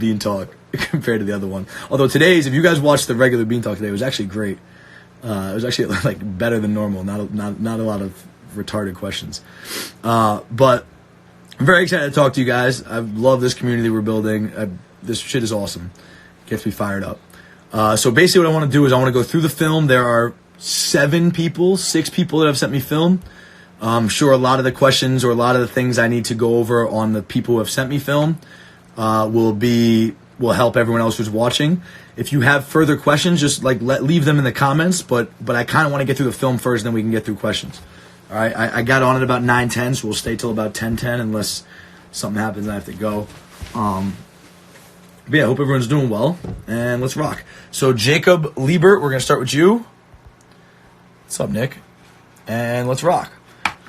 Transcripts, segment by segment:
BeanTallk compared to the other one. Although today's, if you guys watched the regular BeanTallk today, it was actually great. It was actually like better than normal. Not a lot of retarded questions. But I'm very excited to talk to you guys. I love this community we're building. This shit is awesome. Gets me fired up. So basically what I want to do is I want to go through the film. There are 6 people that have sent me film. I'm sure a lot of the questions or a lot of the things I need to go over on the people who have sent me film will help everyone else who's watching. If you have further questions, just leave them in the comments. But I kind of want to get through the film first, then we can get through questions. All right, I got on at about 9:10, so we'll stay till about 10:10 unless something happens and I have to go. But yeah, I hope everyone's doing well, and let's rock. So Jacob Liebert, we're going to start with you. What's up, Nick? And let's rock.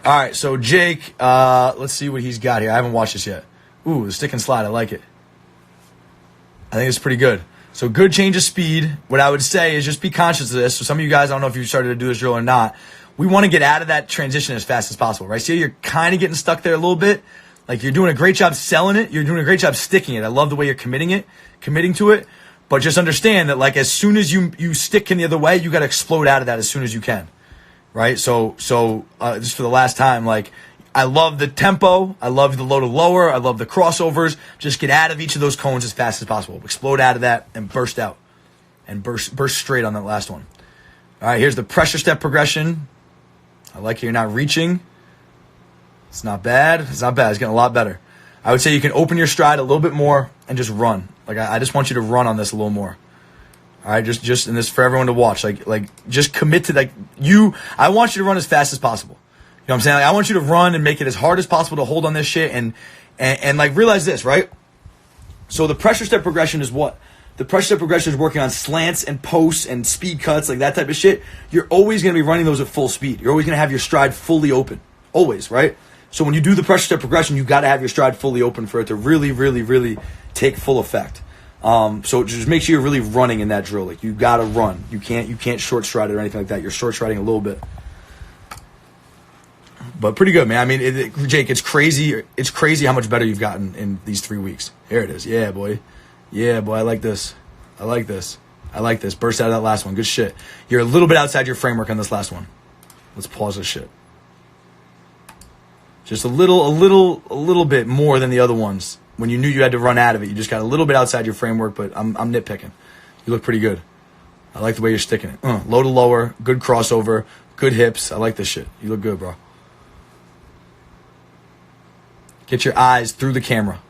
All right, so Jake, let's see what he's got here. I haven't watched this yet. Ooh, the stick and slide, I like it. I think it's pretty good. So good change of speed. What I would say is just be conscious of this. So some of you guys, I don't know if you started to do this drill or not. We want to get out of that transition as fast as possible, right? See, you're kind of getting stuck there a little bit. Like you're doing a great job selling it. You're doing a great job sticking it. I love the way you're committing to it. But just understand that like as soon as you stick in the other way, you got to explode out of that as soon as you can, right? So just for the last time, like I love the tempo. I love the low to lower. I love the crossovers. Just get out of each of those cones as fast as possible. Explode out of that and burst out. And burst straight on that last one. All right, here's the pressure step progression. I like how you're not reaching. It's not bad. It's not bad. It's getting a lot better. I would say you can open your stride a little bit more and just run. Like I just want you to run on this a little more. All right, just and this for everyone to watch. Like just commit to I want you to run as fast as possible. You know what I'm saying? Like, I want you to run and make it as hard as possible to hold on this shit and like realize this, right? So the pressure step progression is what? The pressure step progression is working on slants and posts and speed cuts, like that type of shit. You're always going to be running those at full speed. You're always going to have your stride fully open. Always, right? So when you do the pressure step progression, you got to have your stride fully open for it to really, really, really take full effect. So just make sure you're really running in that drill. Like you got to run. You can't short stride it or anything like that. You're short striding a little bit. But pretty good, man. I mean, Jake, it's crazy. It's crazy how much better you've gotten in these 3 weeks. Here it is. Yeah, boy. Yeah, boy. I like this. I like this. I like this. Burst out of that last one. Good shit. You're a little bit outside your framework on this last one. Let's pause this shit. Just a little bit more than the other ones. When you knew you had to run out of it, you just got a little bit outside your framework, but I'm nitpicking. You look pretty good. I like the way you're sticking it. Low to lower, good crossover, good hips. I like this shit. You look good, bro. Get your eyes through the camera.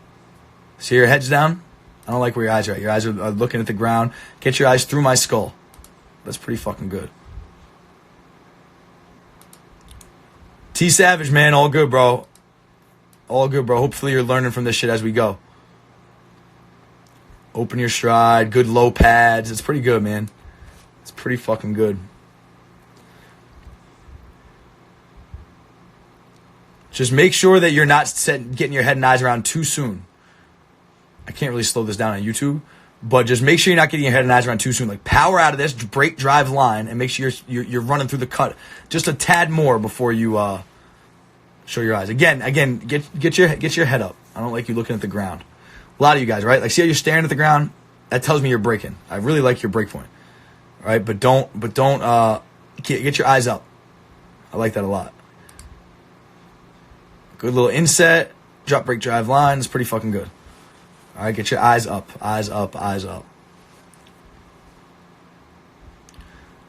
See your head's down? I don't like where your eyes are at. Your eyes are looking at the ground. Get your eyes through my skull. That's pretty fucking good. T Savage, man, all good, bro. All good, bro. Hopefully you're learning from this shit as we go. Open your stride. Good low pads. It's pretty good, man. It's pretty fucking good. Just make sure that you're not getting your head and eyes around too soon. I can't really slow this down on YouTube, but just make sure you're not getting your head and eyes around too soon. Like power out of this, break, drive, line, and make sure you're running through the cut just a tad more before you show your eyes. Again, get your head up. I don't like you looking at the ground. A lot of you guys, right? Like see how you're staring at the ground? That tells me you're breaking. I really like your break point. All right, but don't get your eyes up. I like that a lot. Good little inset, drop, break, drive, line. It's pretty fucking good. All right, get your eyes up, eyes up, eyes up.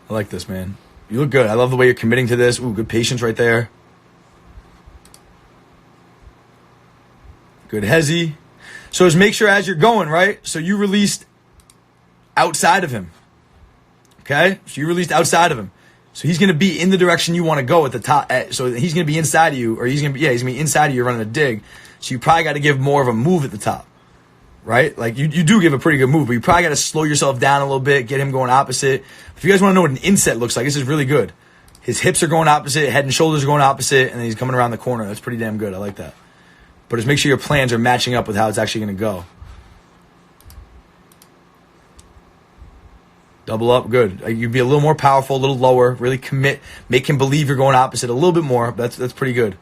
I like this, man. You look good. I love the way you're committing to this. Ooh, good patience right there. Good hezzy. So just make sure as you're going, right? So you released outside of him. Okay? So you released outside of him. So he's going to be in the direction you want to go at the top. So he's going to be inside of you, or he's going to be inside of you running a dig. So you probably got to give more of a move at the top, right? Like you do give a pretty good move, but you probably got to slow yourself down a little bit, get him going opposite. If you guys want to know what an inset looks like, this is really good. His hips are going opposite, head and shoulders are going opposite, and then he's coming around the corner. That's pretty damn good. I like that. But just make sure your plans are matching up with how it's actually going to go. Double up, good. You'd be a little more powerful, a little lower. Really commit. Make him believe you're going opposite a little bit more. That's pretty good.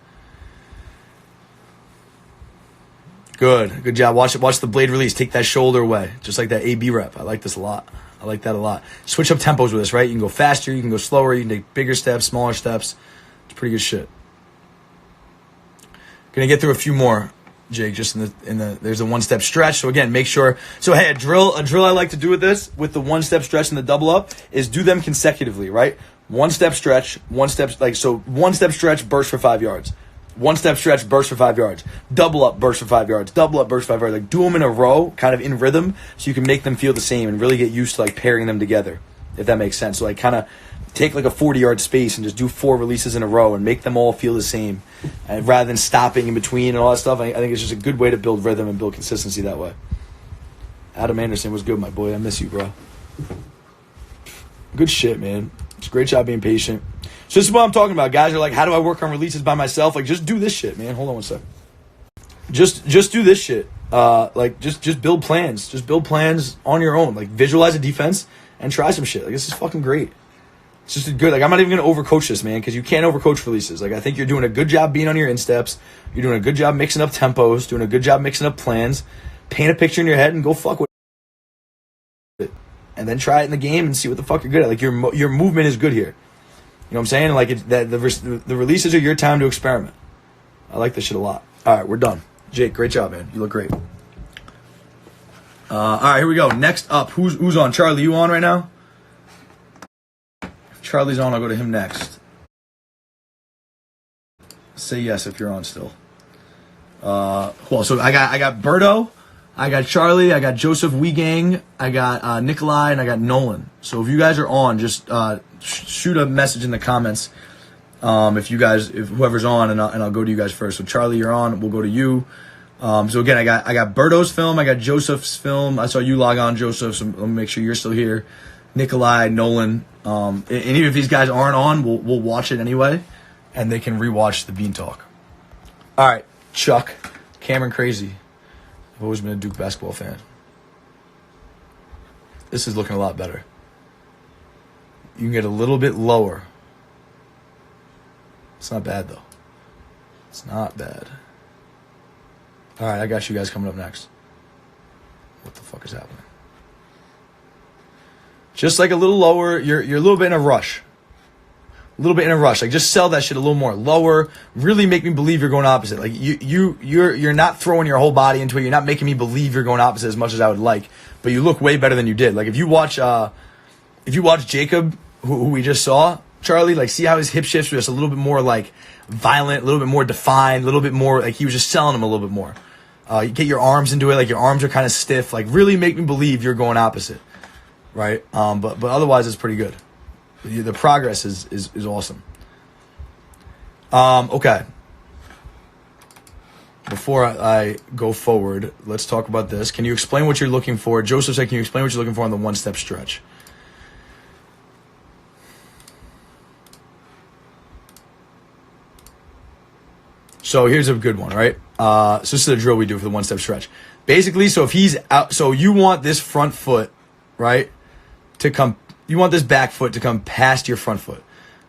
Good job. Watch the blade release. Take that shoulder away, just like that AB rep. I like this a lot. I like that a lot. Switch up tempos with this, right? You can go faster, you can go slower, you can take bigger steps, smaller steps. It's pretty good shit. Gonna get through a few more, Jake, just in the there's a one-step stretch. So again, make sure. So hey, a drill I like to do with this, with the one-step stretch and the double up, is do them consecutively, right? One-step stretch, one-step stretch, burst for 5 yards. One-step stretch, burst for 5 yards. Double up, burst for 5 yards. Double up, burst for 5 yards. Like, do them in a row, kind of in rhythm, so you can make them feel the same and really get used to, like, pairing them together, if that makes sense. So, like, kind of take, like, a 40-yard space and just do 4 releases in a row and make them all feel the same, and rather than stopping in between and all that stuff. I think it's just a good way to build rhythm and build consistency that way. Adam Anderson was good, my boy. I miss you, bro. Good shit, man. It's a great job being patient. So this is what I'm talking about. Guys are like, how do I work on releases by myself? Like, just do this shit, man. Hold on one sec. Just do this shit. Just build plans. Just build plans on your own. Like, visualize a defense and try some shit. Like, this is fucking great. It's just good. Like, I'm not even going to overcoach this, man, because you can't overcoach releases. Like, I think you're doing a good job being on your insteps. You're doing a good job mixing up tempos, doing a good job mixing up plans. Paint a picture in your head and go fuck with it. And then try it in the game and see what the fuck you're good at. Like, your movement is good here. You know what I'm saying? Like, the releases are your time to experiment. I like this shit a lot. All right, we're done. Jake, great job, man. You look great. All right, here we go. Next up, who's on? Charlie, you on right now? If Charlie's on, I'll go to him next. Say yes if you're on still. Well, so I got Berto, I got Charlie, I got Joseph Wegang, I got Nikolai, and I got Nolan. So if you guys are on, just shoot a message in the comments. If whoever's on, and I'll go to you guys first. So Charlie, you're on. We'll go to you. So again, I got Berto's film. I got Joseph's film. I saw you log on, Joseph. So let me make sure you're still here. Nikolai, Nolan, and even if these guys aren't on, we'll watch it anyway, and they can rewatch the BeanTallk. All right, Chuck, Cameron Crazy. I've always been a Duke basketball fan. This is looking a lot better. You can get a little bit lower. It's not bad, though. It's not bad. All right, I got you guys coming up next. What the fuck is happening? Just like a little lower. You're a little bit in a rush. A little bit in a rush. Like, just sell that shit a little more. Lower. Really make me believe you're going opposite. Like, you're not throwing your whole body into it. You're not making me believe you're going opposite as much as I would like. But you look way better than you did. Like, if you watch Jacob, who we just saw, Charlie, like, see how his hip shifts were just a little bit more, like, violent, a little bit more defined, a little bit more, like, he was just selling him a little bit more. You get your arms into it, like, your arms are kind of stiff. Like, really make me believe you're going opposite, right? But otherwise, it's pretty good. The progress is awesome. Okay. Before I go forward, let's talk about this. Can you explain what you're looking for? Joseph said, can you explain what you're looking for on the one-step stretch? So here's a good one, right? So this is a drill we do for the one-step stretch. Basically, so if he's out, so you want this front foot, right, to come, you want this back foot to come past your front foot,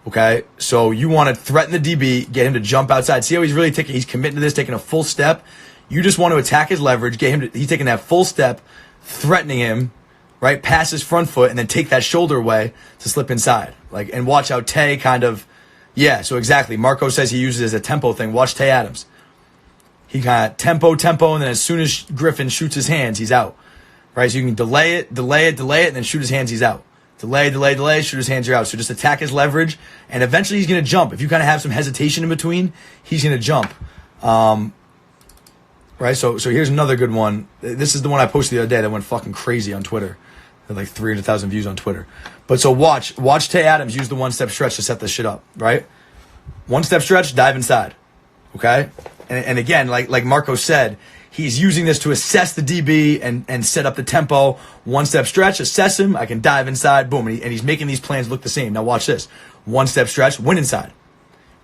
okay? So you want to threaten the DB, get him to jump outside. See how he's really he's committing to this, taking a full step. You just want to attack his leverage, get him to, he's taking that full step, threatening him, right, past his front foot, and then take that shoulder away to slip inside. Like, and watch how Tay kind of, yeah, so exactly. Marco says he uses it as a tempo thing. Watch Tay Adams. He kind of tempo, and then as soon as Griffin shoots his hands, he's out. Right? So you can delay it, and then shoot his hands, he's out. Delay, shoot his hands, you're out. So just attack his leverage, and eventually he's going to jump. If you kind of have some hesitation in between, he's going to jump. Right? So here's another good one. This is the one I posted the other day that went fucking crazy on Twitter. Had like 300,000 views on Twitter. But so watch Tay Adams use the one-step stretch to set this shit up, right? One-step stretch, dive inside, okay? And again, like Marco said, he's using this to assess the DB and set up the tempo. One-step stretch, assess him, I can dive inside, boom. And he's making these plans look the same. Now watch this. One-step stretch, win inside,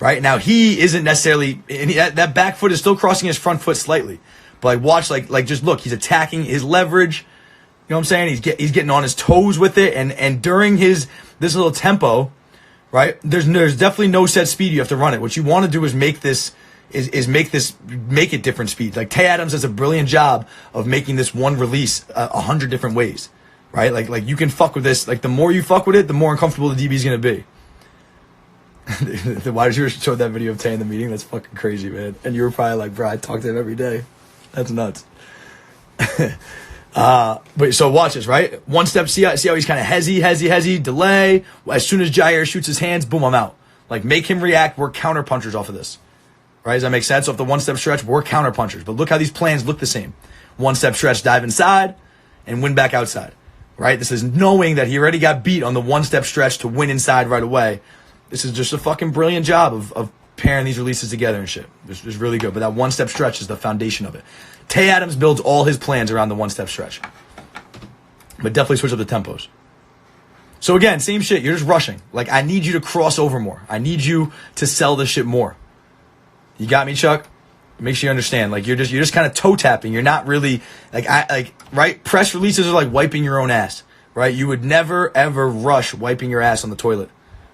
right? Now he isn't necessarily, and that back foot is still crossing his front foot slightly. But like watch, like just look, he's attacking his leverage. You know what I'm saying? He's getting on his toes with it, and during this little tempo, right? There's definitely no set speed you have to run it. What you want to do is make this is make it different speeds. Like Tay Adams does a brilliant job of making this one release 100 different ways, right? Like you can fuck with this. Like the more you fuck with it, the more uncomfortable the DB is gonna be. The wide receiver showed that video of Tay in the meeting. That's fucking crazy, man. And you were probably like, bro, I talk to him every day. That's nuts. But so watch this, right? One step, see how he's kind of hezzy, delay. As soon as Jair shoots his hands, boom, I'm out. Like make him react. We're counter punchers off of this. Right? Does that make sense? So if the one step stretch, we're counter punchers. But look how these plans look the same. One step stretch, dive inside, and win back outside. Right? This is knowing that he already got beat on the one step stretch to win inside right away. This is just a fucking brilliant job of pairing these releases together and shit. It's really good. But that one step stretch is the foundation of it. Tay Adams builds all his plans around the one step stretch. But definitely switch up the tempos. So again, same shit. You're just rushing. Like, I need you to cross over more. I need you to sell this shit more. You got me, Chuck? Make sure you understand. Like, you're just kind of toe tapping. You're not really right? Press releases are like wiping your own ass, right? You would never ever rush wiping your ass on the toilet.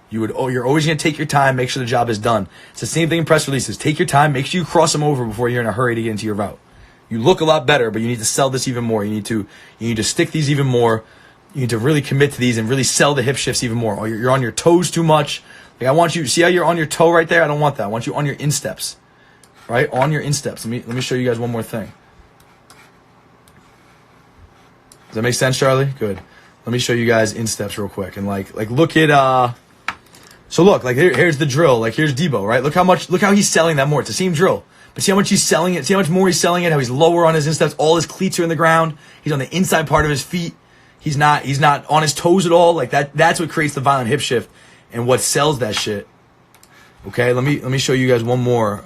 You're always going to take your time, make sure the job is done. It's the same thing in press releases. Take your time, make sure you cross them over before you're in a hurry to get into your route. You look a lot better, but you need to sell this even more. You need to stick these even more. You need to really commit to these and really sell the hip shifts even more. You're on your toes too much. Like I want you, see how you're on your toe right there? I don't want that. I want you on your insteps, right? On your insteps. Let me show you guys one more thing. Does that make sense, Charlie? Good. Let me show you guys insteps real quick. And like look at, so look, like here's the drill. Like here's Debo, right? Look how he's selling that more. It's the same drill. But see how much he's selling it? See how much more he's selling it? How he's lower on his insteps? All his cleats are in the ground. He's on the inside part of his feet. He's not on his toes at all. Like that's what creates the violent hip shift and what sells that shit. Okay, let me show you guys one more.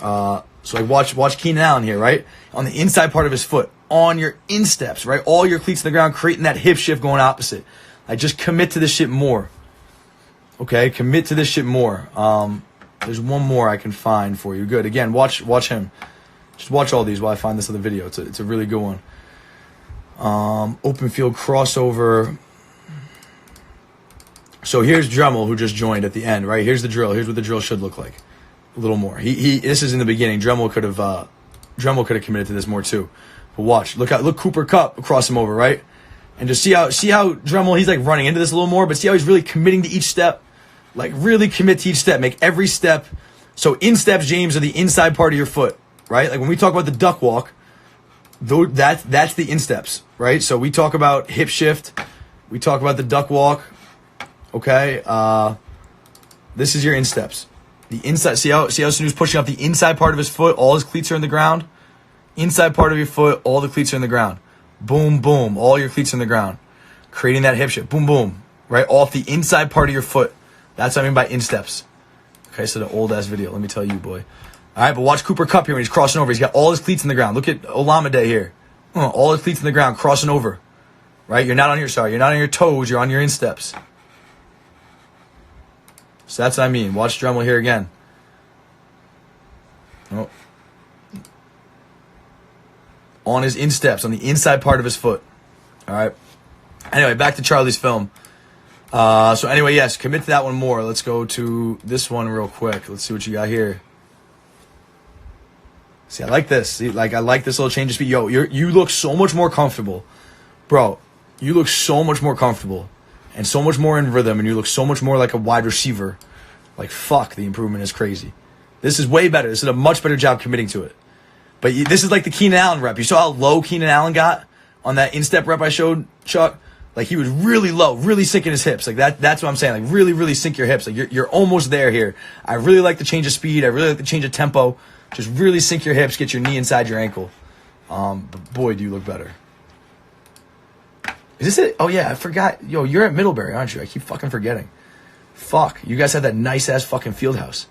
So like watch Keenan Allen here, right? On the inside part of his foot, on your insteps, right? All your cleats in the ground, creating that hip shift going opposite. Like just commit to this shit more. Okay, commit to this shit more. There's one more I can find for you. Good. Again, watch him. Just watch all these while I find this other video. It's a really good one. Open field crossover. So here's Dremel, who just joined at the end, right? Here's the drill. Here's what the drill should look like. A little more. This is in the beginning. Dremel could have committed to this more too. But watch. Look Cooper Kupp across him over, right? And just see how Dremel, he's like running into this a little more, but see how he's really committing to each step. Like really commit to each step. Make every step. So insteps, James, are the inside part of your foot, right? Like when we talk about the duck walk, that's the insteps, right? So we talk about hip shift. We talk about the duck walk. Okay. This is your insteps. The inside. See how Sanu's pushing up the inside part of his foot. All his cleats are in the ground. Inside part of your foot. All the cleats are in the ground. Boom, boom. All your cleats are in the ground. Creating that hip shift. Boom, boom. Right off the inside part of your foot. That's what I mean by insteps. Okay, so the old ass video. Let me tell you, boy. All right, but watch Cooper Kupp here when he's crossing over. He's got all his cleats in the ground. Look at Olamide here. All his cleats in the ground, crossing over. Right? You're not on your toes. You're on your insteps. So that's what I mean. Watch Dremel here again. Oh. On his insteps, on the inside part of his foot. All right. Anyway, back to Charlie's film. So anyway, yes, commit to that one more. Let's go to this one real quick. Let's see what you got here. See, I like this. See, like I like this little change of speed. Yo, you look so much more comfortable, bro. You look so much more comfortable and so much more in rhythm, and you look so much more like a wide receiver. Like fuck, the improvement is crazy. This is way better. This is a much better job committing to it. But this is like the Keenan Allen rep. You saw how low Keenan Allen got on that instep rep I showed, Chuck. Like he was really low, really sinking his hips. Like that's what I'm saying. Like really sink your hips. Like you're almost there here. I really like the change of speed. I really like the change of tempo. Just really sink your hips, get your knee inside your ankle. But boy, do you look better. Is this it? Oh yeah, I forgot. Yo, you're at Middlebury, aren't you? I keep fucking forgetting. Fuck, you guys have that nice ass fucking field house.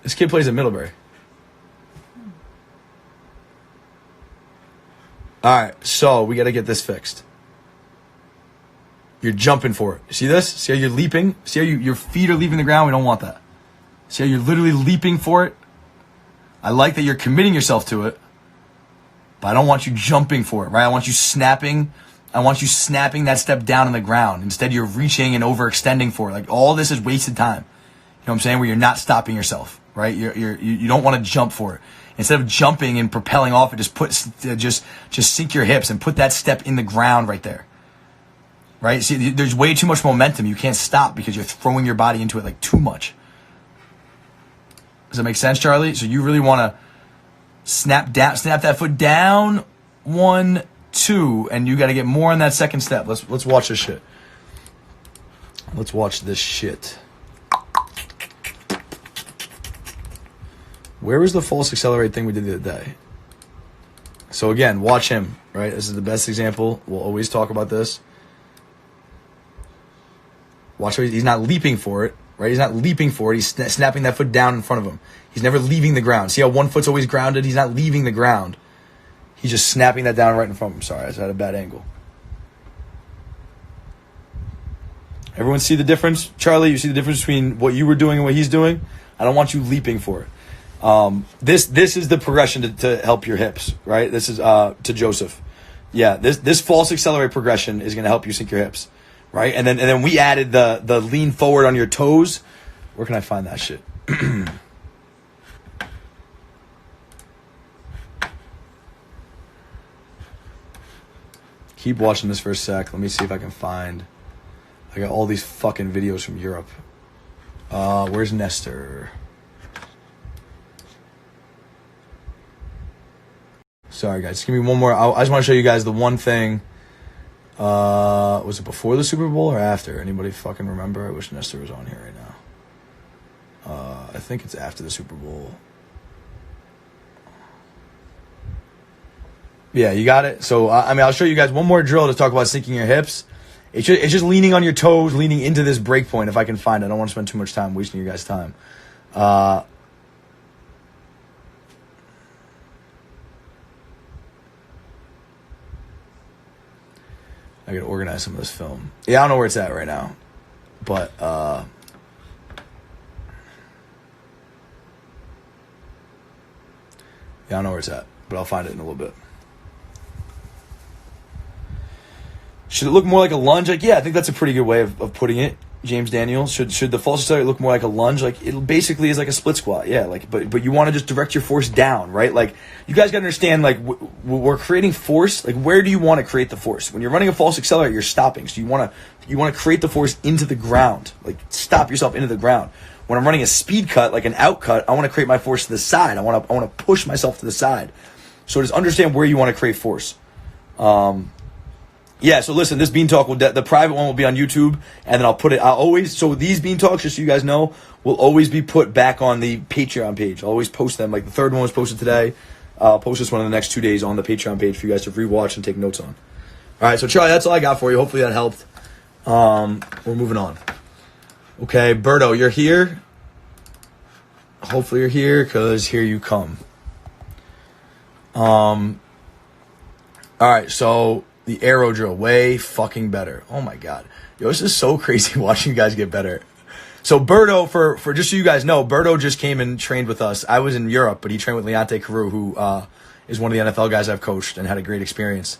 This kid plays at Middlebury. All right, so we got to get this fixed. You're jumping for it. See this? See how you're leaping? See how your feet are leaving the ground? We don't want that. See how you're literally leaping for it? I like that you're committing yourself to it, but I don't want you jumping for it, right? I want you snapping that step down on the ground. Instead, you're reaching and overextending for it. Like all this is wasted time. You know what I'm saying? Where you're not stopping yourself, right? You don't want to jump for it. Instead of jumping and propelling off, just sink your hips and put that step in the ground right there. Right? See, there's way too much momentum. You can't stop because you're throwing your body into it like too much. Does that make sense, Charlie? So you really want to snap that foot down, 1, 2, and you got to get more on that second step. Let's watch this shit. Let's watch this shit. Where was the false accelerate thing we did the other day? So again, watch him, right? This is the best example. We'll always talk about this. Watch how he's not leaping for it, right? He's not leaping for it. He's snapping that foot down in front of him. He's never leaving the ground. See how one foot's always grounded? He's not leaving the ground. He's just snapping that down right in front of him. Sorry, I had a bad angle. Everyone see the difference? Charlie, you see the difference between what you were doing and what he's doing? I don't want you leaping for it. This is the progression to help your hips, right? This is to Joseph. Yeah, this false accelerate progression is going to help you sink your hips, right? And then we added the lean forward on your toes. Where can I find that shit? Keep watching this for a sec. Let me see if I can find. I got all these fucking videos from Europe. Where's Nestor? Sorry, guys. Give me one more. I just want to show you guys the one thing. Was it before the Super Bowl or after? Anybody fucking remember? I wish Nestor was on here right now. I think it's after the Super Bowl. Yeah, you got it. So, I'll show you guys one more drill to talk about sinking your hips. It's just leaning on your toes, leaning into this break point if I can find it. I don't want to spend too much time wasting your guys' time. I got to organize some of this film. Yeah, I don't know where it's at right now. But, yeah, I don't know where it's at. But I'll find it in a little bit. Should it look more like a lunge? Like, yeah, I think that's a pretty good way of putting it, James Daniel. Should the false accelerate look more like a lunge? Like, it basically is like a split squat, yeah. Like, but you want to just direct your force down, right? Like, you guys got to understand, like, we're creating force. Like, where do you want to create the force? When you're running a false accelerate, you're stopping. So you want to create the force into the ground. Like, stop yourself into the ground. When I'm running a speed cut, like an out cut, I want to create my force to the side. I want to push myself to the side. So just understand where you want to create force. Yeah, so listen, this BeanTalk the private one will be on YouTube, and then so these BeanTalks, just so you guys know, will always be put back on the Patreon page. I'll always post them. Like the third one was posted today. I'll post this one in the next 2 days on the Patreon page for you guys to rewatch and take notes on. All right, so Charlie, that's all I got for you. Hopefully that helped. We're moving on. Okay, Berto, you're here. Hopefully you're here, because here you come. All right, so the arrow drill, way fucking better. Oh my God. Yo, this is so crazy watching you guys get better. So Berto, for just so you guys know, Berto just came and trained with us. I was in Europe, but he trained with Leonte Carroo, who is one of the NFL guys I've coached and had a great experience.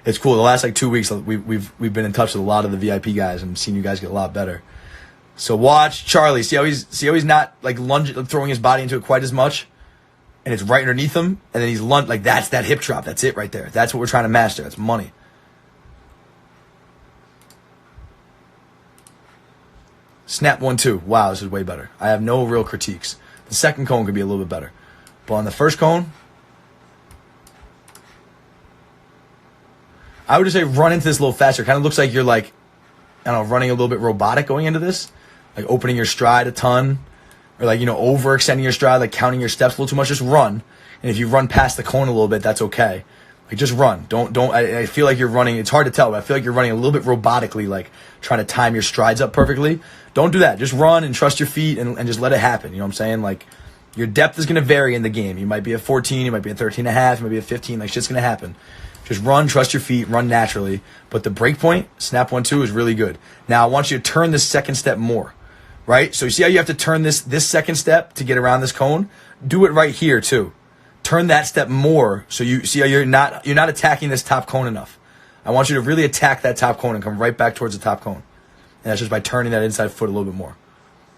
It's cool. The last 2 weeks, we've been in touch with a lot of the VIP guys and seen you guys get a lot better. So watch Charlie. See how he's not like lunging, throwing his body into it quite as much, and it's right underneath him, and then he's like that's that hip drop. That's it right there. That's what we're trying to master. That's money. Snap 1, 2. Wow, this is way better. I have no real critiques. The second cone could be a little bit better. But on the first cone, I would just say run into this a little faster. It kind of looks like you're like, I don't know, running a little bit robotic going into this. Like opening your stride a ton. Or like, overextending your stride, like counting your steps a little too much. Just run. And if you run past the cone a little bit, that's okay. Like just run. I feel like you're running, it's hard to tell, but I feel like you're running a little bit robotically, like trying to time your strides up perfectly. Don't do that. Just run and trust your feet and just let it happen. You know what I'm saying? Like your depth is going to vary in the game. You might be at 14, you might be at 13 and a half, you might be at 15. Like shit's going to happen. Just run, trust your feet, run naturally. But the break point, snap 1, 2 is really good. Now I want you to turn this second step more, right? So you see how you have to turn this second step to get around this cone? Do it right here too. Turn that step more so you see how you're not attacking this top cone enough. I want you to really attack that top cone and come right back towards the top cone. And that's just by turning that inside foot a little bit more.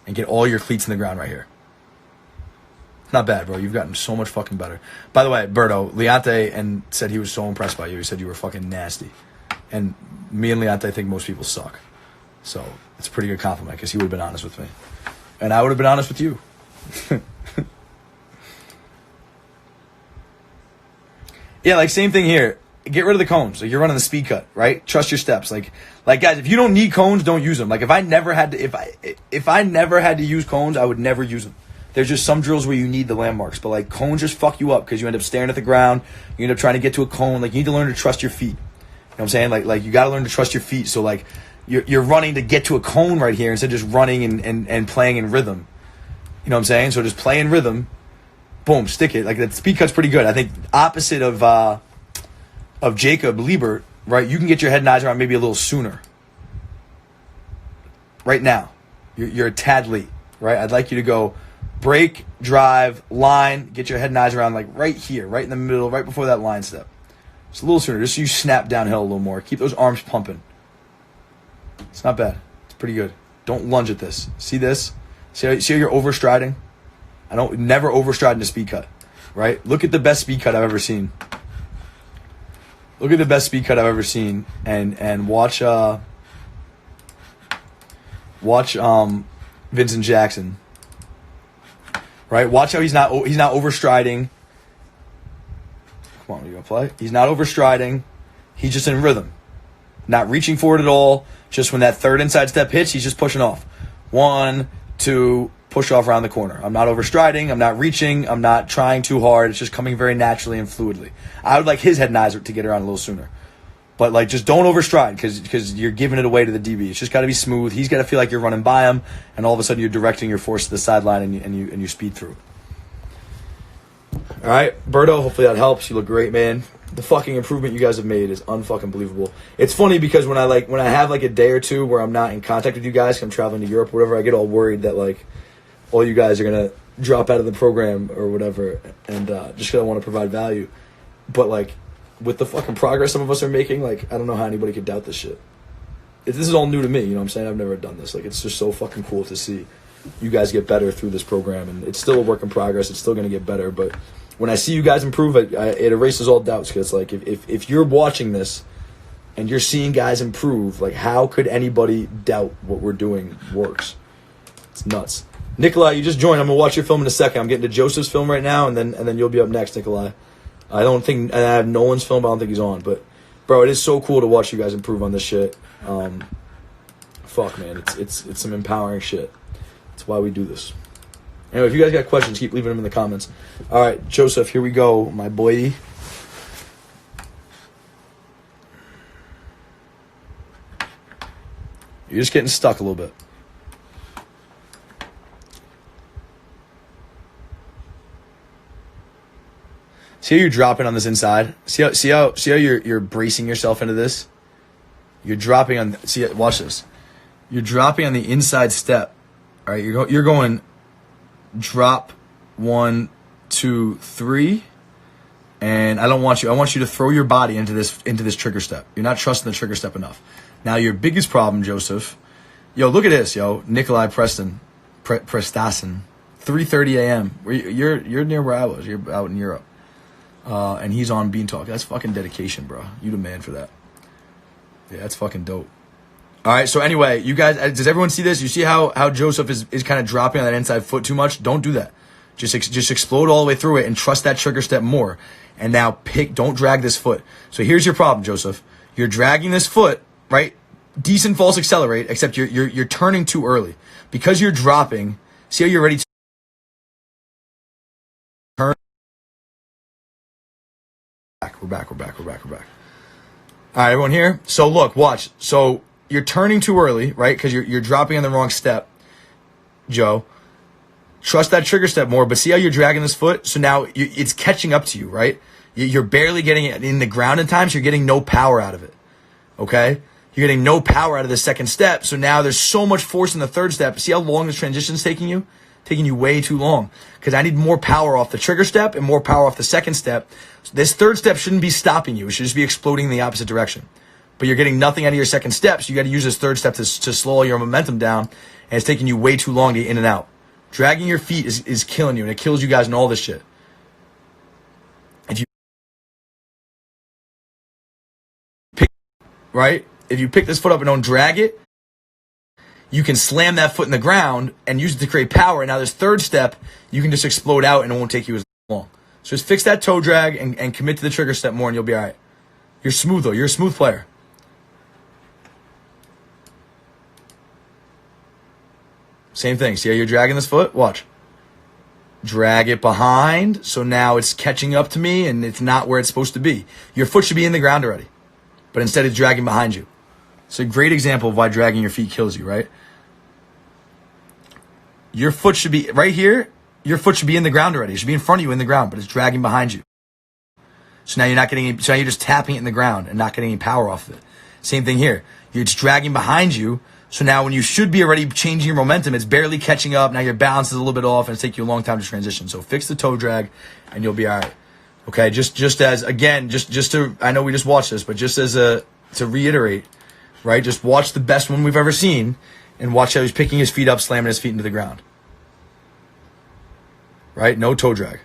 And get all your cleats in the ground right here. Not bad, bro. You've gotten so much fucking better. By the way, Berto, Leonte and said he was so impressed by you. He said you were fucking nasty. And me and Leonte think most people suck. So it's a pretty good compliment because he would have been honest with me. And I would have been honest with you. Yeah, like same thing here. Get rid of the cones. Like you're running the speed cut, right? Trust your steps. Like guys, if you don't need cones, don't use them. Like if I never had to use cones, I would never use them. There's just some drills where you need the landmarks, but like cones just fuck you up because you end up staring at the ground. You end up trying to get to a cone. Like you need to learn to trust your feet. You know what I'm saying? Like you got to learn to trust your feet. So like you're running to get to a cone right here instead of just running and playing in rhythm. You know what I'm saying? So just play in rhythm. Boom, stick it. Like that speed cut's pretty good. I think opposite of Jacob Liebs, right? You can get your head nods around maybe a little sooner. Right now, you're a tad late, right? I'd like you to go break, drive, line, get your head nods around like right here, right in the middle, right before that line step. Just a little sooner, just so you snap downhill a little more. Keep those arms pumping. It's not bad. It's pretty good. Don't lunge at this. See this? See how you're overstriding? Never overstride in a speed cut, right? Look at the best speed cut I've ever seen. Look at the best speed cut I've ever seen, and watch Vincent Jackson, right? Watch how he's not overstriding. Come on, you gonna play? He's not overstriding. He's just in rhythm, not reaching forward at all. Just when that third inside step hits, he's just pushing off. 1, 2. Push off around the corner. I'm not overstriding. I'm not reaching. I'm not trying too hard. It's just coming very naturally and fluidly. I would like his head nods to get around a little sooner. But like just don't overstride because you're giving it away to the DB. It's just got to be smooth. He's got to feel like you're running by him, and all of a sudden you're directing your force to the sideline and you speed through. All right, Berto, hopefully that helps. You look great, man. The fucking improvement you guys have made is unfucking believable. It's funny because when I have like a day or two where I'm not in contact with you guys, 'cause I'm traveling to Europe or whatever, I get all worried that like all you guys are going to drop out of the program or whatever and just because I want to provide value. But, like, with the fucking progress some of us are making, like, I don't know how anybody could doubt this shit. This is all new to me, you know what I'm saying? I've never done this. Like, it's just so fucking cool to see you guys get better through this program. And it's still a work in progress. It's still going to get better. But when I see you guys improve, it erases all doubts. Because, like, if you're watching this and you're seeing guys improve, like, how could anybody doubt what we're doing works? It's nuts. Nikolai, you just joined. I'm gonna watch your film in a second. I'm getting to Joseph's film right now, and then you'll be up next, Nikolai. I have Nolan's film, but I don't think he's on. But bro, it is so cool to watch you guys improve on this shit. Fuck, man, it's some empowering shit. That's why we do this. Anyway, if you guys got questions, keep leaving them in the comments. All right, Joseph, here we go, my boy. You're just getting stuck a little bit. See how you're dropping on this inside? See how you're bracing yourself into this? You're dropping on. See, watch this. You're dropping on the inside step. All right, you're going drop 1, 2, 3, and I want you to throw your body into this trigger step. You're not trusting the trigger step enough. Now your biggest problem, Joseph. Yo, look at this, yo. Nikolai Prestassen, 3:30 a.m. You're near where I was. You're out in Europe. And he's on BeanTallk. That's fucking dedication, bro. You the man for that. Yeah, that's fucking dope. All right, so anyway, you guys, does everyone see this? You see how Joseph is kind of dropping on that inside foot too much? Don't do that. Just explode all the way through it and trust that trigger step more. And now don't drag this foot. So here's your problem, Joseph. You're dragging this foot, right? Decent false accelerate, except you're turning too early. Because you're dropping, see how you're ready to turn? We're back. All right, everyone here? So look, watch. So you're turning too early, right? Because you're dropping on the wrong step, Joe. Trust that trigger step more, but see how you're dragging this foot? So now it's catching up to you, right? You're barely getting it in the ground at times. You're getting no power out of it, okay? You're getting no power out of the second step. So now there's so much force in the third step. See how long this transition's taking you? Taking you way too long. Because I need more power off the trigger step and more power off the second step. So this third step shouldn't be stopping you. It should just be exploding in the opposite direction. But you're getting nothing out of your second step, so you got to use this third step to slow your momentum down, and it's taking you way too long to get in and out. Dragging your feet is killing you, and it kills you guys and all this shit. If you pick, right? If you pick this foot up and don't drag it, you can slam that foot in the ground and use it to create power. And now this third step, you can just explode out and it won't take you as long. So just fix that toe drag and commit to the trigger step more and you'll be all right. You're smooth, though. You're a smooth player. Same thing. See how you're dragging this foot? Watch. Drag it behind. So now it's catching up to me and it's not where it's supposed to be. Your foot should be in the ground already. But instead it's dragging behind you. It's a great example of why dragging your feet kills you, right? Your foot should be right here. Your foot should be in the ground already. It should be in front of you in the ground, but it's dragging behind you. So now you're not getting any, so now you're just tapping it in the ground and not getting any power off of it. Same thing here. You're just dragging behind you. So now when you should be already changing your momentum, it's barely catching up. Now your balance is a little bit off and it's taking you a long time to transition. So fix the toe drag and you'll be all right. Okay, just as, again, just to, I know we just watched this, but just as to reiterate, right? Just watch the best one we've ever seen and watch how he's picking his feet up, slamming his feet into the ground. Right? No toe drag.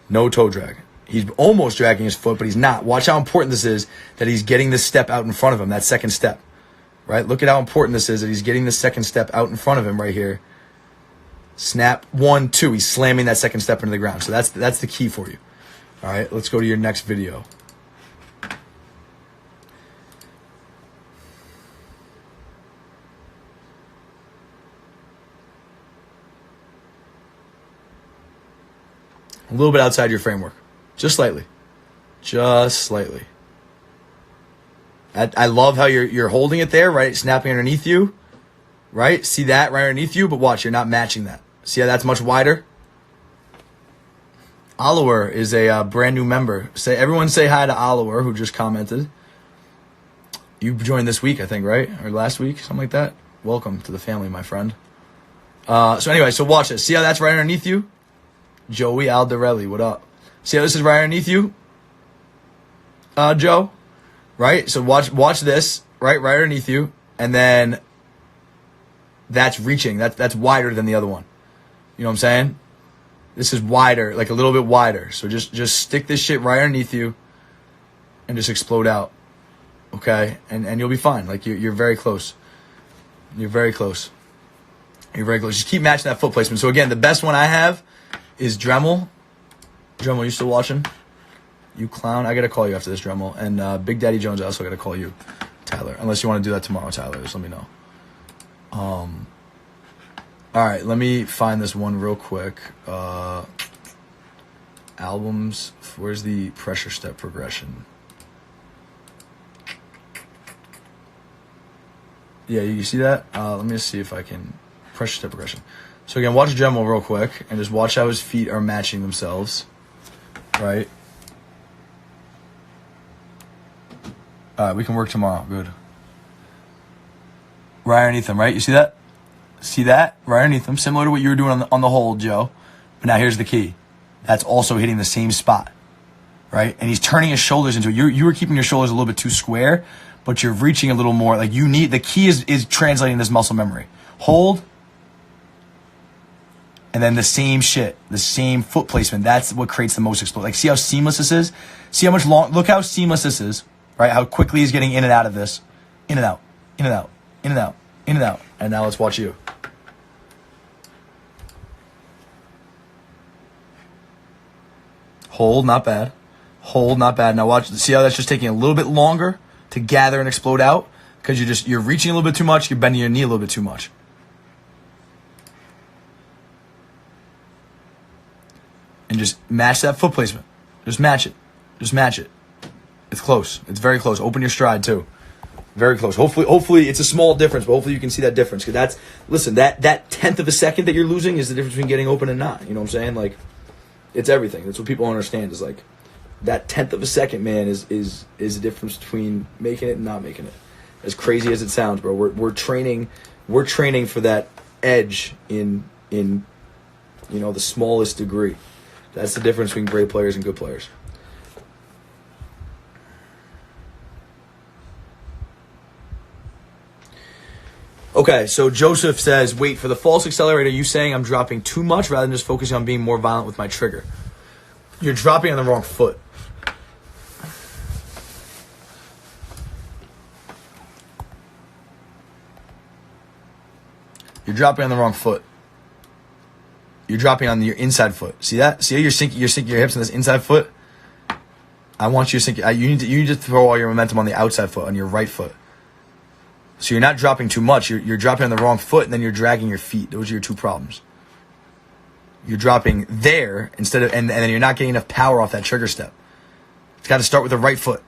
No toe drag. He's almost dragging his foot, but he's not. Watch how important this is that he's getting this step out in front of him, that second step. Right? Look at how important this is that he's getting the second step out in front of him right here. Snap, 1, 2. He's slamming that second step into the ground. So that's the key for you. All right, let's go to your next video. A little bit outside your framework. Just slightly. Just slightly. I love how you're holding it there, right? Snapping underneath you. Right? See that right underneath you? But watch, you're not matching that. See how that's much wider? Oliver is a brand new member. Everyone say hi to Oliver, who just commented. You joined this week, I think, right? Or last week, something like that. Welcome to the family, my friend. So anyway, so watch this. See how that's right underneath you? Joey Aldarelli, what up? See how this is right underneath you? Joe? Right? So watch this, right underneath you. And then that's reaching. That's wider than the other one. You know what I'm saying? This is wider, like a little bit wider. So just stick this shit right underneath you and just explode out. Okay? And you'll be fine. Like you're very close. You're very close. You're very close. Just keep matching that foot placement. So again, the best one I have is Dremel. Dremel, you still watching? You clown. I got to call you after this, Dremel. And Big Daddy Jones, I also got to call you, Tyler. Unless you want to do that tomorrow, Tyler. Just let me know. All right, let me find this one real quick. Albums. Where's the pressure step progression? Yeah, you see that? Let me just see if I can. Pressure step progression. So again, watch Dremel real quick and just watch how his feet are matching themselves. Right? All right, we can work tomorrow. Good. Right underneath him, right? You see that? See that? Right underneath him. Similar to what you were doing on the hold, Joe. But now here's the key. That's also hitting the same spot. Right? And he's turning his shoulders into it. You were keeping your shoulders a little bit too square, but you're reaching a little more. Like you need, the key is translating this muscle memory. Hold. And then the same shit, the same foot placement. That's what creates the most explosion. Like, see how seamless this is? See how much look how seamless this is, right? How quickly he's getting in and out of this. In and out, in and out, in and out, in and out. And now let's watch you. Hold, not bad. Hold, not bad. Now watch, see how that's just taking a little bit longer to gather and explode out? Because you're reaching a little bit too much, you're bending your knee a little bit too much. And just match that foot placement. Just match it. Just match it. It's close. It's very close. Open your stride too. Very close. Hopefully it's a small difference, but hopefully you can see that difference. Because that tenth of a second that you're losing is the difference between getting open and not. You know what I'm saying? Like, it's everything. That's what people don't understand. Is like that tenth of a second, man, is the difference between making it and not making it. As crazy as it sounds, bro. We're training for that edge in the smallest degree. That's the difference between great players and good players. Okay, so Joseph says, wait, for the false accelerator, are you saying I'm dropping too much rather than just focusing on being more violent with my trigger? You're dropping on the wrong foot. You're dropping on the wrong foot. You're dropping on your inside foot. See that? See how you're sinking your hips on this inside foot? I want you to sink. You need to throw all your momentum on the outside foot, on your right foot. So you're not dropping too much. You're dropping on the wrong foot, and then you're dragging your feet. Those are your two problems. You're dropping there instead of, and then you're not getting enough power off that trigger step. It's got to start with the right foot.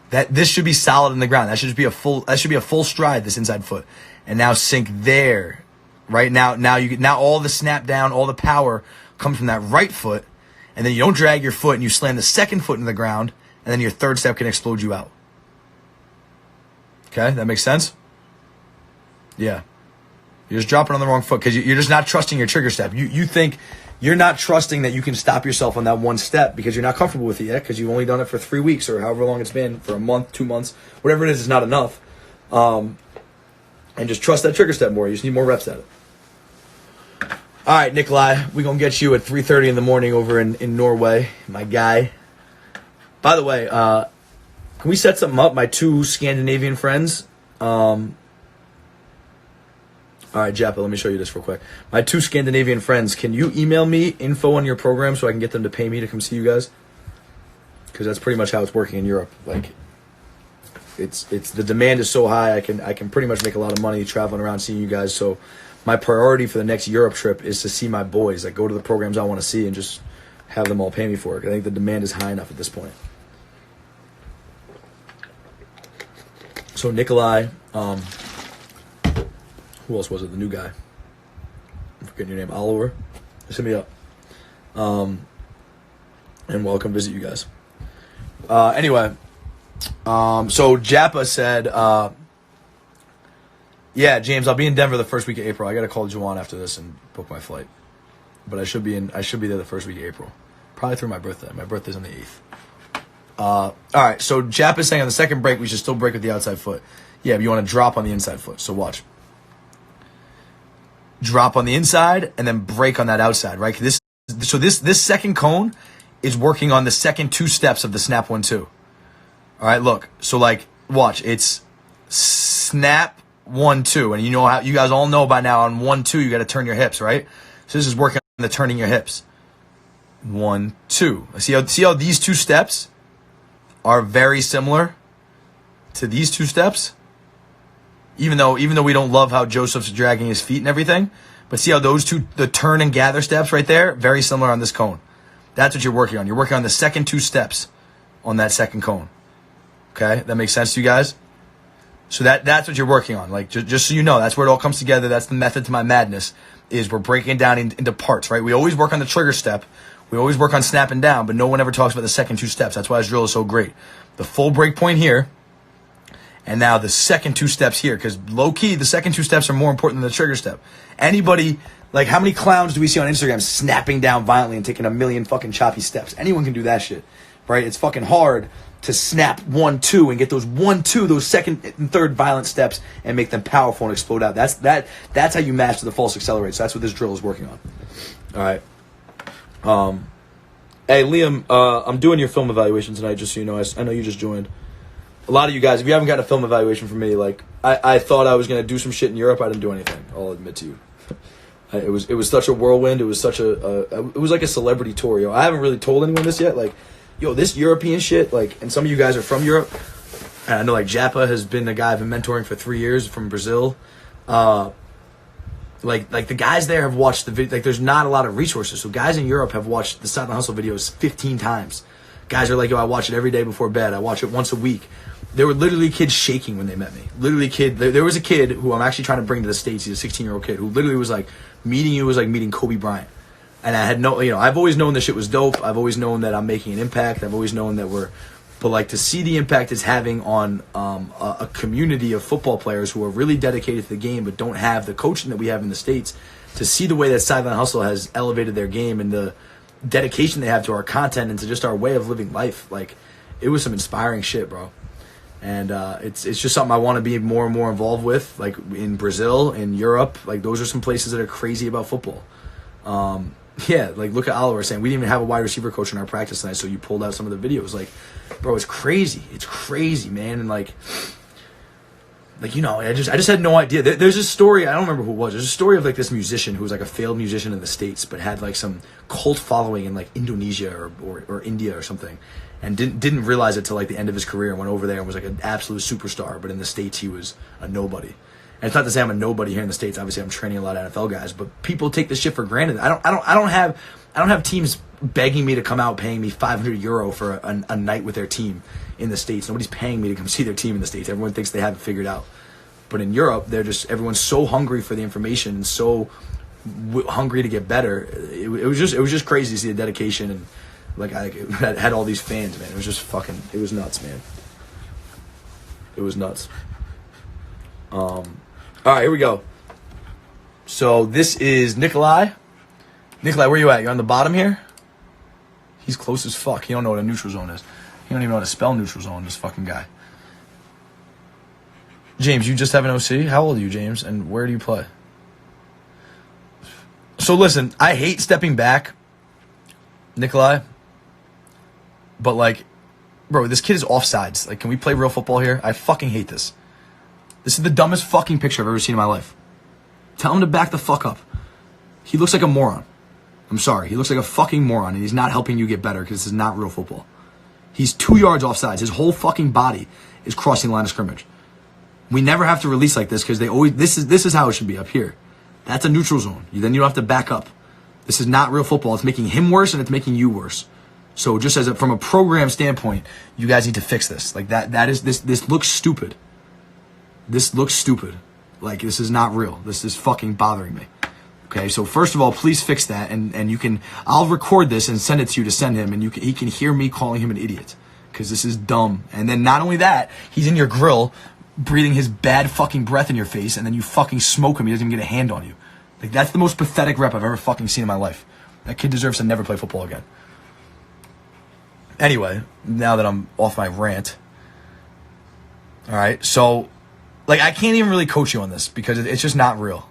This should be solid in the ground. That should be a full stride, this inside foot. And now sink there. Right now all the snap down, all the power comes from that right foot, and then you don't drag your foot and you slam the second foot into the ground, and then your third step can explode you out. Okay, that makes sense? Yeah. You're just dropping on the wrong foot because you're just not trusting your trigger step. You think you're not trusting that you can stop yourself on that one step because you're not comfortable with it yet because you've only done it for 3 weeks or however long it's been, for a month, 2 months, whatever it is not enough. And just trust that trigger step more. You just need more reps at it. All right, Nikolai, we're going to get you at 3:30 in the morning over in Norway, my guy. By the way, can we set something up? My 2 Scandinavian friends. All right, Jappa, let me show you this real quick. My 2 Scandinavian friends, can you email me info on your program so I can get them to pay me to come see you guys? Because that's pretty much how it's working in Europe. Like, it's the demand is so high, I can pretty much make a lot of money traveling around seeing you guys. So my priority for the next Europe trip is to see my boys. Like, go to the programs I want to see and just have them all pay me for it. I think the demand is high enough at this point. So Nikolai, who else was it? The new guy. I'm forgetting your name. Oliver. Just hit me up. And welcome visit you guys. Anyway. So Jappa said, yeah, James, I'll be in Denver the first week of April. I got to call Juwann after this and book my flight. But I should be there the first week of April. Probably through my birthday. My birthday's on the 8th. All right, so Jappa's saying on the second break we should still break with the outside foot. Yeah, but you want to drop on the inside foot. So watch. Drop on the inside and then break on that outside, right? This second cone is working on the second 2 steps of the snap 1-2. All right, look. So like, watch. It's snap 1-2, and you know how you guys all know by now on 1-2 you got to turn your hips, right? So this is working on the turning your hips. 1-2. See how these 2 steps are very similar to these 2 steps? Even though we don't love how Joseph's dragging his feet and everything, but see how those 2, the turn and gather steps right there, very similar on this cone. That's what you're working on. You're working on the second 2 steps on that second cone. Okay, that makes sense to you guys? So that's what you're working on. Like, just so you know, that's where it all comes together. That's the method to my madness, is we're breaking it down into parts, right? We always work on the trigger step. We always work on snapping down, but no one ever talks about the second 2 steps. That's why this drill is so great. The full break point here, and now the second 2 steps here, because low-key, the second 2 steps are more important than the trigger step. Anybody, like, how many clowns do we see on Instagram snapping down violently and taking a million fucking choppy steps? Anyone can do that shit, right? It's fucking hard to snap 1-2 and get those 1-2, those second and third violent steps and make them powerful and explode out. That's how you master the false accelerator. So that's what this drill is working on. All right. Hey, Liam, I'm doing your film evaluation tonight, just so you know. I know you just joined. A lot of you guys, if you haven't gotten a film evaluation from me, like, I thought I was going to do some shit in Europe. I didn't do anything. I'll admit to you. It was such a whirlwind. It was such it was like a celebrity tour, yo. I haven't really told anyone this yet. Like, yo, this European shit, like, and some of you guys are from Europe. And I know, like, Jappa has been the guy I've been mentoring for 3 years from Brazil. Like the guys there have watched the video. Like, there's not a lot of resources. So guys in Europe have watched the Sideline Hustle videos 15 times. Guys are like, yo, I watch it every day before bed. I watch it once a week. There were literally kids shaking when they met me. Literally there was a kid who I'm actually trying to bring to the States. He's a 16-year-old kid who literally was like, meeting you was like meeting Kobe Bryant. And I had I've always known this shit was dope. I've always known that I'm making an impact. I've always known that but like, to see the impact it's having on a community of football players who are really dedicated to the game but don't have the coaching that we have in the States, to see the way that Sideline Hustle has elevated their game and the dedication they have to our content and to just our way of living life, like, it was some inspiring shit, bro. And it's just something I want to be more and more involved with, like in Brazil, in Europe. Like those are some places that are crazy about football. Yeah, like look at Oliver saying we didn't even have a wide receiver coach in our practice tonight, so you pulled out some of the videos. Like, bro, it's crazy. It's crazy, man. And like you know, I just had no idea. There's a story, I don't remember who it was. There's a story of like this musician who was like a failed musician in the States, but had like some cult following in like Indonesia or India or something, and didn't realize it till like the end of his career, and went over there and was like an absolute superstar. But in the States, he was a nobody. And it's not to say I'm a nobody here in the States. Obviously, I'm training a lot of NFL guys, but people take this shit for granted. I don't have teams begging me to come out, paying me €500 for a night with their team in the States. Nobody's paying me to come see their team in the States. Everyone thinks they have it figured out. But in Europe, everyone's so hungry for the information and so hungry to get better. It was just crazy to see the dedication, and like I had all these fans, man. It was just fucking, it was nuts, man. It was nuts. All right, here we go. So this is Nikolai. Nikolai, where you at? You're on the bottom here? He's close as fuck. He don't know what a neutral zone is. He don't even know how to spell neutral zone, this fucking guy. James, you just have an OC? How old are you, James? And where do you play? So listen, I hate stepping back, Nikolai. But like, bro, this kid is offsides. Like, can we play real football here? I fucking hate this. This is the dumbest fucking picture I've ever seen in my life. Tell him to back the fuck up. He looks like a moron. I'm sorry. He looks like a fucking moron, and he's not helping you get better because this is not real football. He's 2 yards offsides. His whole fucking body is crossing the line of scrimmage. We never have to release like this because they always. This is how it should be up here. That's a neutral zone. Then you don't have to back up. This is not real football. It's making him worse and it's making you worse. So just from a program standpoint, you guys need to fix this. Like this looks stupid. This looks stupid. Like this is not real. This is fucking bothering me. Okay, so first of all, please fix that, and you can. I'll record this and send it to you to send him, and he can hear me calling him an idiot because this is dumb. And then not only that, he's in your grill, breathing his bad fucking breath in your face, and then you fucking smoke him. He doesn't even get a hand on you. Like that's the most pathetic rep I've ever fucking seen in my life. That kid deserves to never play football again. Anyway, now that I'm off my rant, all right. So, like, I can't even really coach you on this because it's just not real.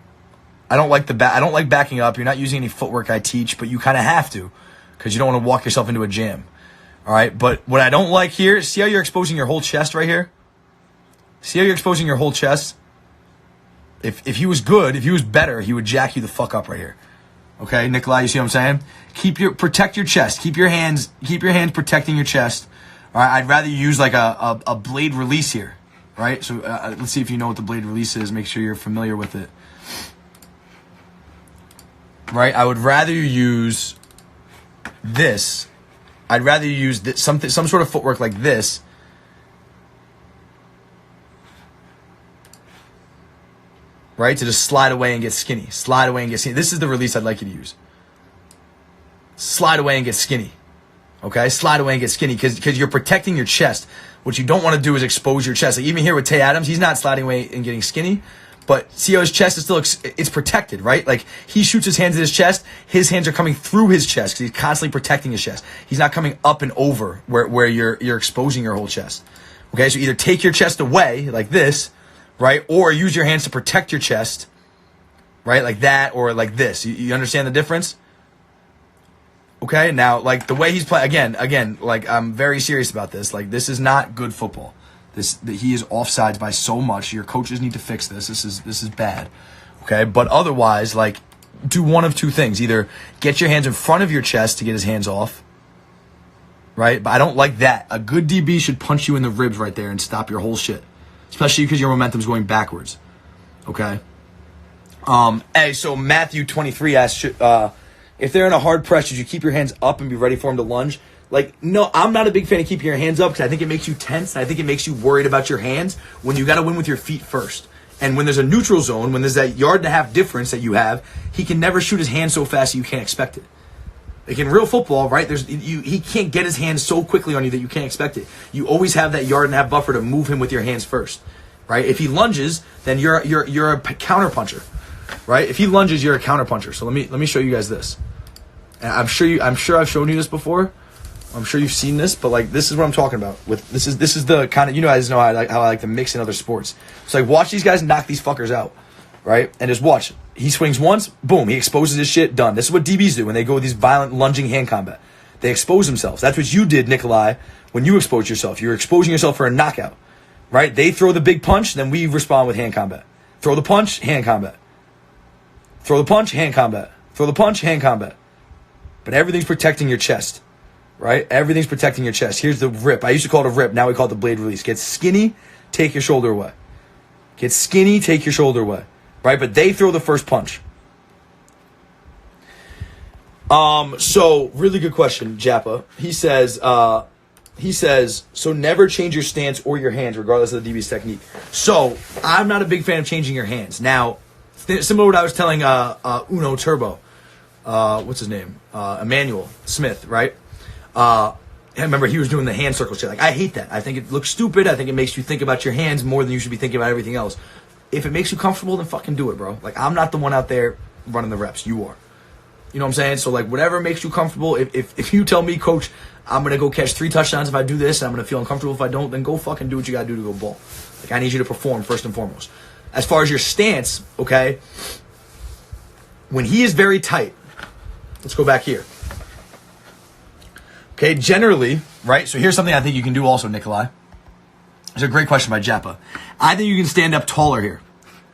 I don't like I don't like backing up. You're not using any footwork I teach, but you kind of have to because you don't want to walk yourself into a jam. All right. But what I don't like here, see how you're exposing your whole chest right here? See how you're exposing your whole chest? If he was good, if he was better, he would jack you the fuck up right here. Okay, Nikolai, you see what I'm saying? Protect your chest. Keep your hands protecting your chest. All right, I'd rather you use like a blade release here. Right? So let's see if you know what the blade release is. Make sure you're familiar with it. Right? I would rather you use this. I'd rather you use some sort of footwork like this. Right? To just slide away and get skinny. Slide away and get skinny. This is the release I'd like you to use. Slide away and get skinny. Okay? Slide away and get skinny because you're protecting your chest. What you don't want to do is expose your chest. Like even here with Tay Adams, he's not sliding away and getting skinny. But see how his chest is still, it's protected, right? Like he shoots his hands at his chest. His hands are coming through his chest because he's constantly protecting his chest. He's not coming up and over where you're exposing your whole chest. Okay? So either take your chest away like this, right? Or use your hands to protect your chest, right? Like that or like this. You understand the difference? Okay? Now, like the way he's playing, again, like I'm very serious about this. Like this is not good football. He is offsides by so much. Your coaches need to fix this. This is bad. Okay? But otherwise, like do one of two things. Either get your hands in front of your chest to get his hands off, right? But I don't like that. A good DB should punch you in the ribs right there and stop your whole shit. Especially because your momentum's going backwards. Okay? Hey, so Matthew 23 asked, if they're in a hard press, should you keep your hands up and be ready for him to lunge? Like, no, I'm not a big fan of keeping your hands up because I think it makes you tense. And I think it makes you worried about your hands when you got to win with your feet first. And when there's a neutral zone, when there's that 1.5 yard difference that you have, he can never shoot his hand so fast that you can't expect it. Like in real football, right? He can't get his hands so quickly on you that you can't expect it. You always have that 1.5 yard buffer to move him with your hands first, right? If he lunges, then you're a counter puncher, right? If he lunges, you're a counter puncher. So let me show you guys this. And I'm sure I've shown you this before, I'm sure you've seen this, but like this is what I'm talking about. This is the kind of, you guys know how I like to mix in other sports. So like watch these guys knock these fuckers out, right? And just watch. He swings once, boom, he exposes his shit, done. This is what DBs do when they go with these violent lunging hand combat. They expose themselves. That's what you did, Nikolai, when you exposed yourself. You're exposing yourself for a knockout, right? They throw the big punch, then we respond with hand combat. Throw the punch, hand combat. Throw the punch, hand combat. Throw the punch, hand combat. But everything's protecting your chest, right? Everything's protecting your chest. Here's the rip. I used to call it a rip. Now we call it the blade release. Get skinny, take your shoulder away. Get skinny, take your shoulder away, right? But they throw the first punch. So really good question, Jappa. He says, so never change your stance or your hands, regardless of the DB's technique. So I'm not a big fan of changing your hands. Now, similar to what I was telling Uno Turbo, what's his name? Emmanuel Smith, right? I remember he was doing the hand circle shit. Like, I hate that. I think it looks stupid. I think it makes you think about your hands more than you should be thinking about everything else. If it makes you comfortable, then fucking do it, bro. Like, I'm not the one out there running the reps. You are. You know what I'm saying? So, like, whatever makes you comfortable. If you tell me, Coach, I'm going to go catch 3 touchdowns if I do this, and I'm going to feel uncomfortable if I don't, then go fucking do what you got to do to go ball. Like, I need you to perform first and foremost. As far as your stance, okay, when he is very tight, let's go back here. Okay, generally, right? So here's something I think you can do also, Nikolai. It's a great question by Jappa. I think you can stand up taller here,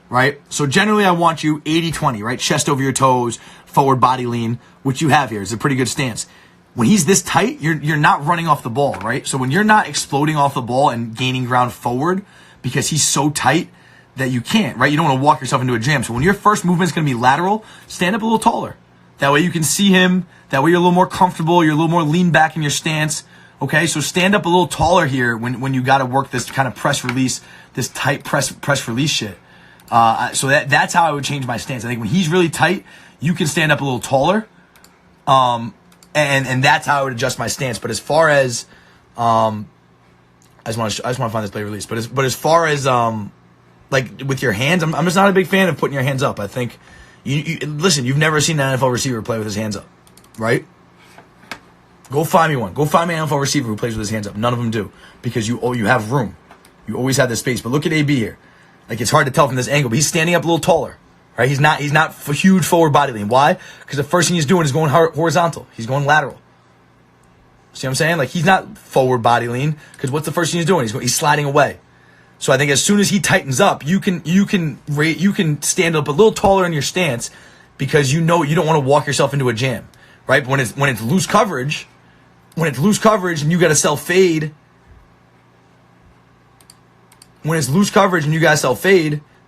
right? So generally I want you 80-20, right? Chest over your toes, forward body lean, which you have here. It's a pretty good stance. When he's this tight, you're not running off the ball, right? So when you're not exploding off the ball and gaining ground forward because he's so tight that you can't, right? You don't want to walk yourself into a jam. So when your first movement is going to be lateral, stand up a little taller. That way you can see him. That way you're a little more comfortable. You're a little more lean back in your stance. Okay, so stand up a little taller here when you got to work this kind of press release, this tight press release shit. So that's how I would change my stance. I think when he's really tight, you can stand up a little taller. And that's how I would adjust my stance. But as far as I just want to find this blade release. But as far as like with your hands, I'm just not a big fan of putting your hands up. I think you listen. You've never seen an NFL receiver play with his hands up, right? Go find me one. Go find me an NFL receiver who plays with his hands up. None of them do because you have room. You always have this space. But look at AB here. Like it's hard to tell from this angle, but he's standing up a little taller. Right? He's not huge forward body lean. Why? Because the first thing he's doing is going horizontal. He's going lateral. See what I'm saying? Like he's not forward body lean because what's the first thing he's doing? He's sliding away. So I think as soon as he tightens up, you can stand up a little taller in your stance because you know you don't want to walk yourself into a jam, right? But when it's loose coverage, and you got to self fade,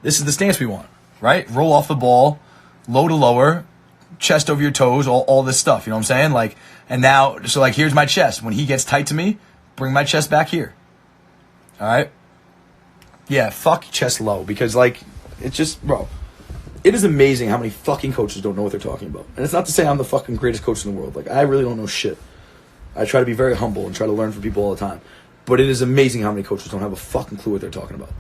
this is the stance we want. Right? Roll off the ball, low to lower, chest over your toes, all this stuff. You know what I'm saying? Like, and now, so like, here's my chest. When he gets tight to me, bring my chest back here. All right? Yeah, fuck chest low because, like, it's just, bro, it is amazing how many fucking coaches don't know what they're talking about. And it's not to say I'm the fucking greatest coach in the world. Like, I really don't know shit. I try to be very humble and try to learn from people all the time. But it is amazing how many coaches don't have a fucking clue what they're talking about.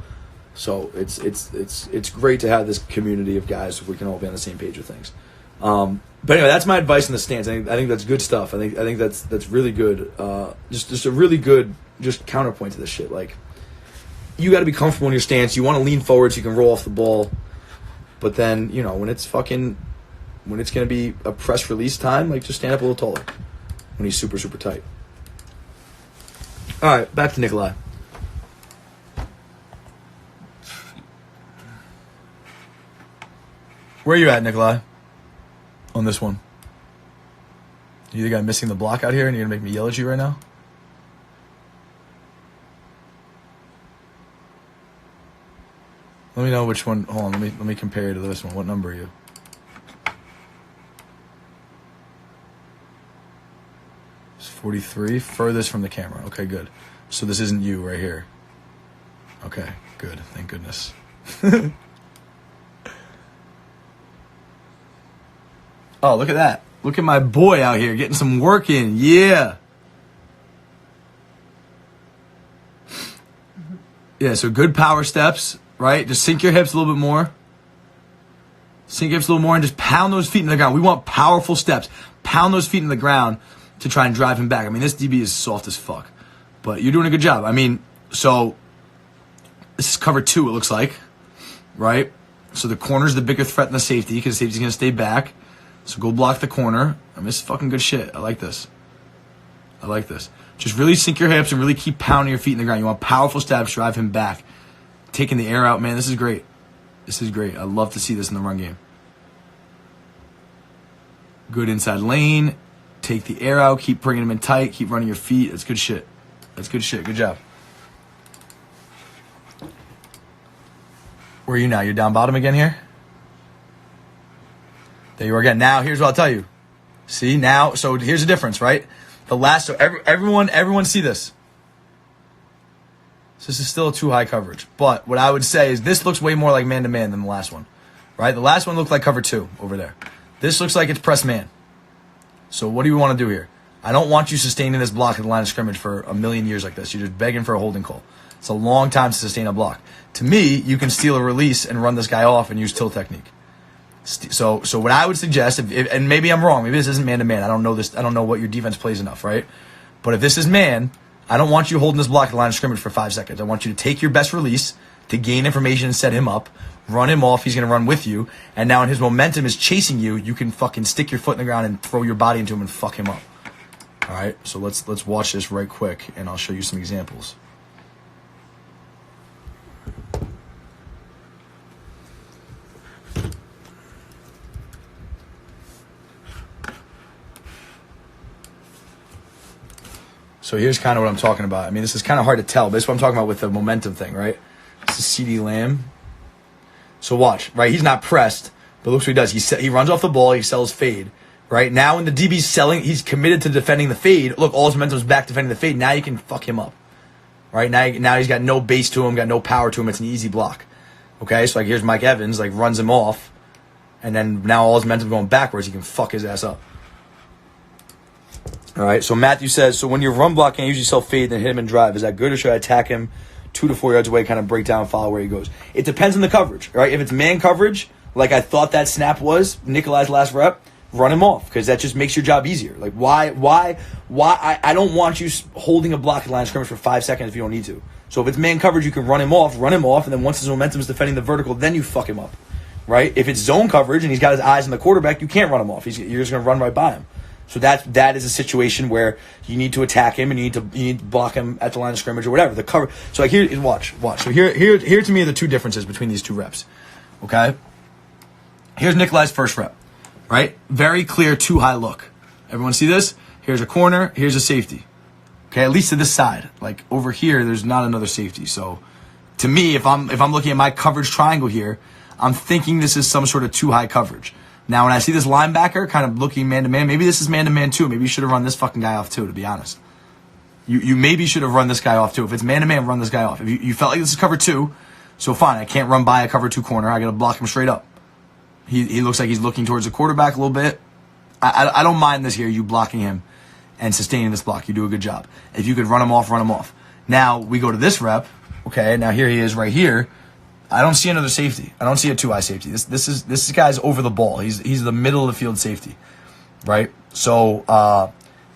So it's great to have this community of guys so we can all be on the same page with things. But anyway, that's my advice in the stance. I think that's good stuff. I think that's really good. Just a really good just counterpoint to this shit. Like you got to be comfortable in your stance. You want to lean forward so you can roll off the ball. But then when it's gonna be a press release time, like just stand up a little taller when he's super super tight. All right, back to Nikolai. Where are you at, Nikolai? On this one. You the guy missing the block out here and you're going to make me yell at you right now? Let me know which one. Hold on, let me compare you to this one. What number are you? It's 43. Furthest from the camera. Okay, good. So this isn't you right here. Okay, good. Thank goodness. Oh, look at that. Look at my boy out here getting some work in. Yeah. Yeah, so good power steps, right? Just sink your hips a little bit more. Sink your hips a little more and just pound those feet in the ground. We want powerful steps. Pound those feet in the ground. to try and drive him back. I mean, this DB is soft as fuck. But you're doing a good job. I mean, so this is cover 2, it looks like, right? So the corner's the bigger threat than the safety because the safety's going to stay back. So go block the corner. I mean, this is fucking good shit. I like this. I like this. Just really sink your hips and really keep pounding your feet in the ground. You want powerful stabs, drive him back. Taking the air out, man, this is great. This is great. I love to see this in the run game. Good inside lane. Take the air out. Keep bringing him in tight. Keep running your feet. That's good shit. That's good shit. Good job. Where are you now? You're down bottom again here? There you are again. Now, here's what I'll tell you. See, now, so here's the difference, right? The last, so everyone see this. So this is still a too high coverage. But what I would say is this looks way more like man-to-man than the last one, right? The last one looked like cover 2 over there. This looks like it's press man. So what do you want to do here? I don't want you sustaining this block at the line of scrimmage for a million years like this. You're just begging for a holding call. It's a long time to sustain a block. To me, you can steal a release and run this guy off and use tilt technique. So what I would suggest, and maybe I'm wrong, maybe this isn't man-to-man. I don't know this. I don't know what your defense plays enough, right? But if this is man, I don't want you holding this block at the line of scrimmage for 5 seconds. I want you to take your best release to gain information and set him up, run him off. He's going to run with you. And now when his momentum is chasing you, you can fucking stick your foot in the ground and throw your body into him and fuck him up. All right, so let's watch this right quick, and I'll show you some examples. So here's kind of what I'm talking about. I mean, this is kind of hard to tell, but this is what I'm talking about with the momentum thing, right? This is CD Lamb. So watch, right? He's not pressed, but look what he does. He runs off the ball. He sells fade. Right now, when the DB's selling, he's committed to defending the fade. Look, all his momentum's back defending the fade. Now you can fuck him up. Right now he's got no base to him, got no power to him. It's an easy block. Okay, so like here's Mike Evans, like runs him off, and then now all his momentum going backwards. He can fuck his ass up. All right, so Matthew says, so when you're run blocking, I usually sell fade then hit him and drive. Is that good, or should I attack him 2 to 4 yards away, kind of break down and follow where he goes? It depends on the coverage. Right, if it's man coverage, like I thought that snap was Nikolai's last rep. Run him off because that just makes your job easier. Like why? I don't want you holding a block at line of scrimmage for 5 seconds if you don't need to. So if it's man coverage, you can run him off, and then once his momentum is defending the vertical, then you fuck him up, right? If it's zone coverage and he's got his eyes on the quarterback, you can't run him off. You're just going to run right by him. So that is a situation where you need to attack him and you need to block him at the line of scrimmage or whatever. The cover. So like here, watch. So here to me are the two differences between these two reps. Okay. Here's Nikolai's first rep. Right? Very clear, too high look. Everyone see this? Here's a corner, here's a safety. Okay, at least to this side. Like over here, there's not another safety. So to me, if I'm looking at my coverage triangle here, I'm thinking this is some sort of too high coverage. Now when I see this linebacker kind of looking man-to-man, maybe this is man-to-man too. Maybe you should have run this fucking guy off too, to be honest. You maybe should have run this guy off too. If it's man-to-man, run this guy off. If you felt like this is cover 2, so fine, I can't run by a cover 2 corner. I got to block him straight up. He looks like he's looking towards the quarterback a little bit. I don't mind this here, you blocking him and sustaining this block. You do a good job. If you could run him off, run him off. Now we go to this rep. Okay, now here he is right here. I don't see another safety. I don't see a 2-eye safety. This guy's over the ball. He's the middle of the field safety, right? So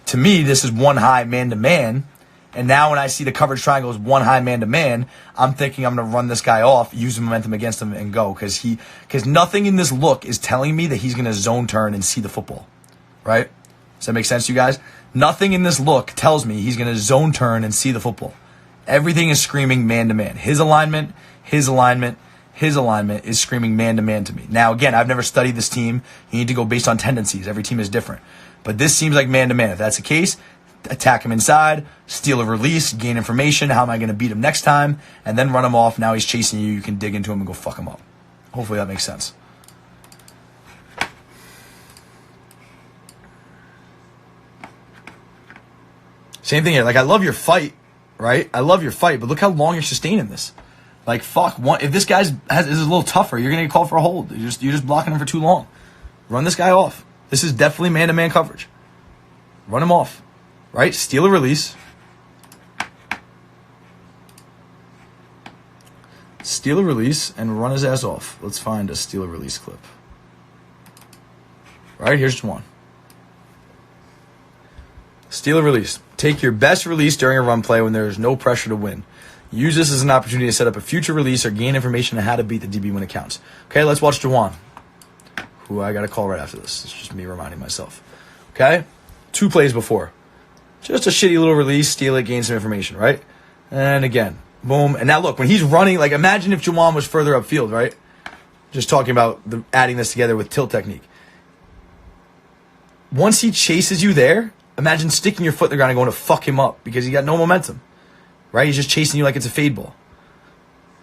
to me, this is 1 high man-to-man. And now when I see the coverage triangle is 1 high man-to-man, I'm thinking I'm going to run this guy off, use the momentum against him, and go. Because nothing in this look is telling me that he's going to zone turn and see the football. Right? Does that make sense to you guys? Nothing in this look tells me he's going to zone turn and see the football. Everything is screaming man-to-man. His alignment is screaming man-to-man to me. Now, again, I've never studied this team. You need to go based on tendencies. Every team is different. But this seems like man-to-man. If that's the case, attack him inside, steal a release, gain information. How am I going to beat him next time? And then run him off. Now he's chasing you. You can dig into him and go fuck him up. Hopefully that makes sense. Same thing here. Like, I love your fight, right? I love your fight, but look how long you're sustaining this. Like, fuck. If this guy's is a little tougher, you're going to get called for a hold. You're just blocking him for too long. Run this guy off. This is definitely man-to-man coverage. Run him off. Right? Steal a release. Steal a release and run his ass off. Let's find a steal a release clip. Right? Here's Juwann. Steal a release. Take your best release during a run play when there is no pressure to win. Use this as an opportunity to set up a future release or gain information on how to beat the DB when it counts. Okay, let's watch Juwann, who I got a call right after this. It's just me reminding myself. Okay? 2 plays before. Just a shitty little release, steal it, gain some information, right? And again, boom. And now look, when he's running, like imagine if Juwann was further upfield, right? Just talking about adding this together with tilt technique. Once he chases you there, imagine sticking your foot in the ground and going to fuck him up because he got no momentum, right? He's just chasing you like it's a fade ball.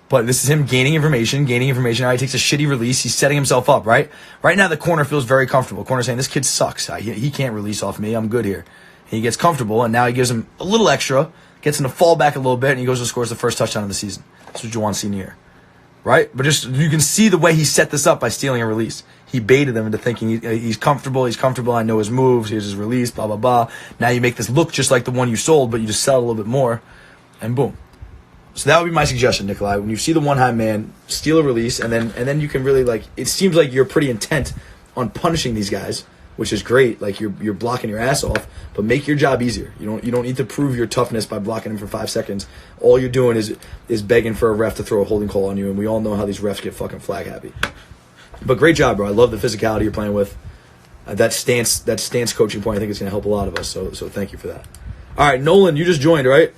But this is him gaining information. Now he takes a shitty release. He's setting himself up, right? Right now the corner feels very comfortable. Corner saying, this kid sucks. He can't release off me. I'm good here. And he gets comfortable, and now he gives him a little extra, gets him to fall back a little bit, and he goes and scores the first touchdown of the season. That's what Juwann Senior. Right? But just you can see the way he set this up by stealing a release. He baited them into thinking he's comfortable, I know his moves, here's his release, blah, blah, blah. Now you make this look just like the one you sold, but you just sell it a little bit more, and boom. So that would be my suggestion, Nikolai. When you see the one-high man, steal a release, and then you can really, like, it seems like you're pretty intent on punishing these guys, which is great. Like, you're blocking your ass off, but make your job easier. You don't need to prove your toughness by blocking him for 5 seconds. All you're doing is begging for a ref to throw a holding call on you, and we all know how these refs get fucking flag happy. But great job, bro. I love the physicality you're playing with. That stance coaching point, I think it's going to help a lot of us, so thank you for that. All right, Nolan, you just joined, right?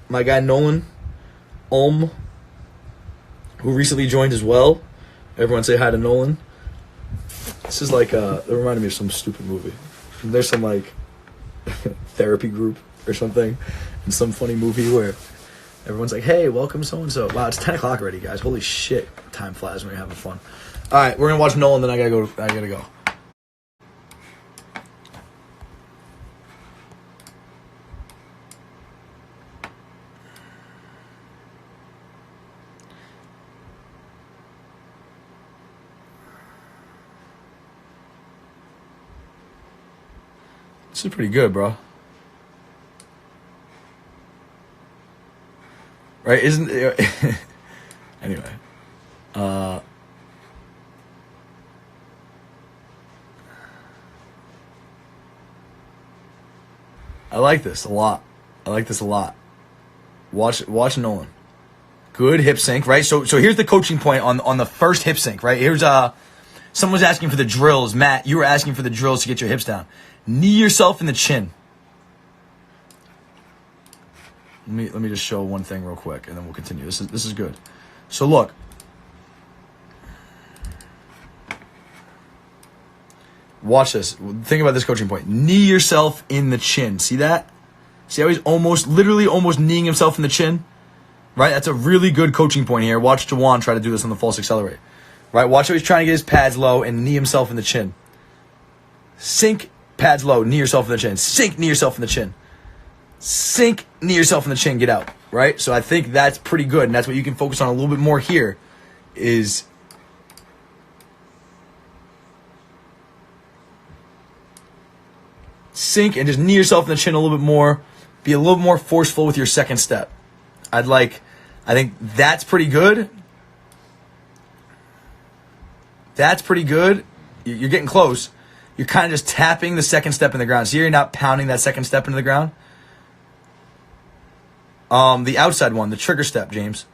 My guy Nolan, who recently joined as well. Everyone say hi to Nolan. This is like, it reminded me of some stupid movie. There's some, like, therapy group or something in some funny movie where everyone's like, hey, welcome so-and-so. Wow, it's 10 o'clock already, guys. Holy shit. Time flies when you're having fun. All right, we're going to watch Nolan, then I got to go. This is pretty good, bro. Right? Isn't it? Anyway. I like this a lot. Watch Nolan. Good hip sync, right? So here's the coaching point on the first hip sync, right? Here's someone's asking for the drills. Matt, you were asking for the drills to get your hips down. Knee yourself in the chin. Let me just show one thing real quick, and then we'll continue. This is good. So look. Watch this. Think about this coaching point. Knee yourself in the chin. See that? See how he's literally almost kneeing himself in the chin? Right? That's a really good coaching point here. Watch Juwann try to do this on the false accelerate. Right? Watch how he's trying to get his pads low and knee himself in the chin. Sink, pads low, knee yourself in the chin. Sink, knee yourself in the chin. Sink, knee yourself in the chin, get out. Right? So I think that's pretty good, and that's what you can focus on a little bit more here is sink and just knee yourself in the chin a little bit more. Be a little more forceful with your second step. I think that's pretty good. That's pretty good. You're getting close. You're kind of just tapping the second step in the ground. So you're not pounding that second step into the ground. The outside one, the trigger step, James.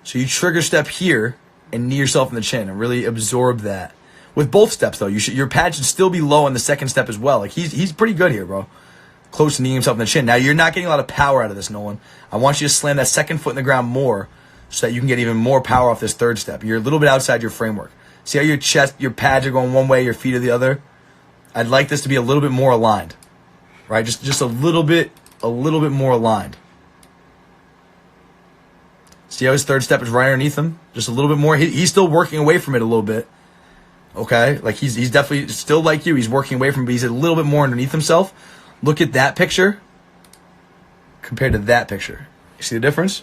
So you trigger step here and knee yourself in the chin and really absorb that. With both steps, though, your pad should still be low on the second step as well. Like he's pretty good here, bro. Close to kneeing himself in the chin. Now, you're not getting a lot of power out of this, Nolan. I want you to slam that second foot in the ground more so that you can get even more power off this third step. You're a little bit outside your framework. See how your pads are going one way, your feet are the other? I'd like this to be a little bit more aligned, right? Just a little bit more aligned. See how his third step is right underneath him? Just a little bit more. He's still working away from it a little bit. Okay? Like he's definitely still like you. He's working away from it, but he's a little bit more underneath himself. Look at that picture compared to that picture. You see the difference?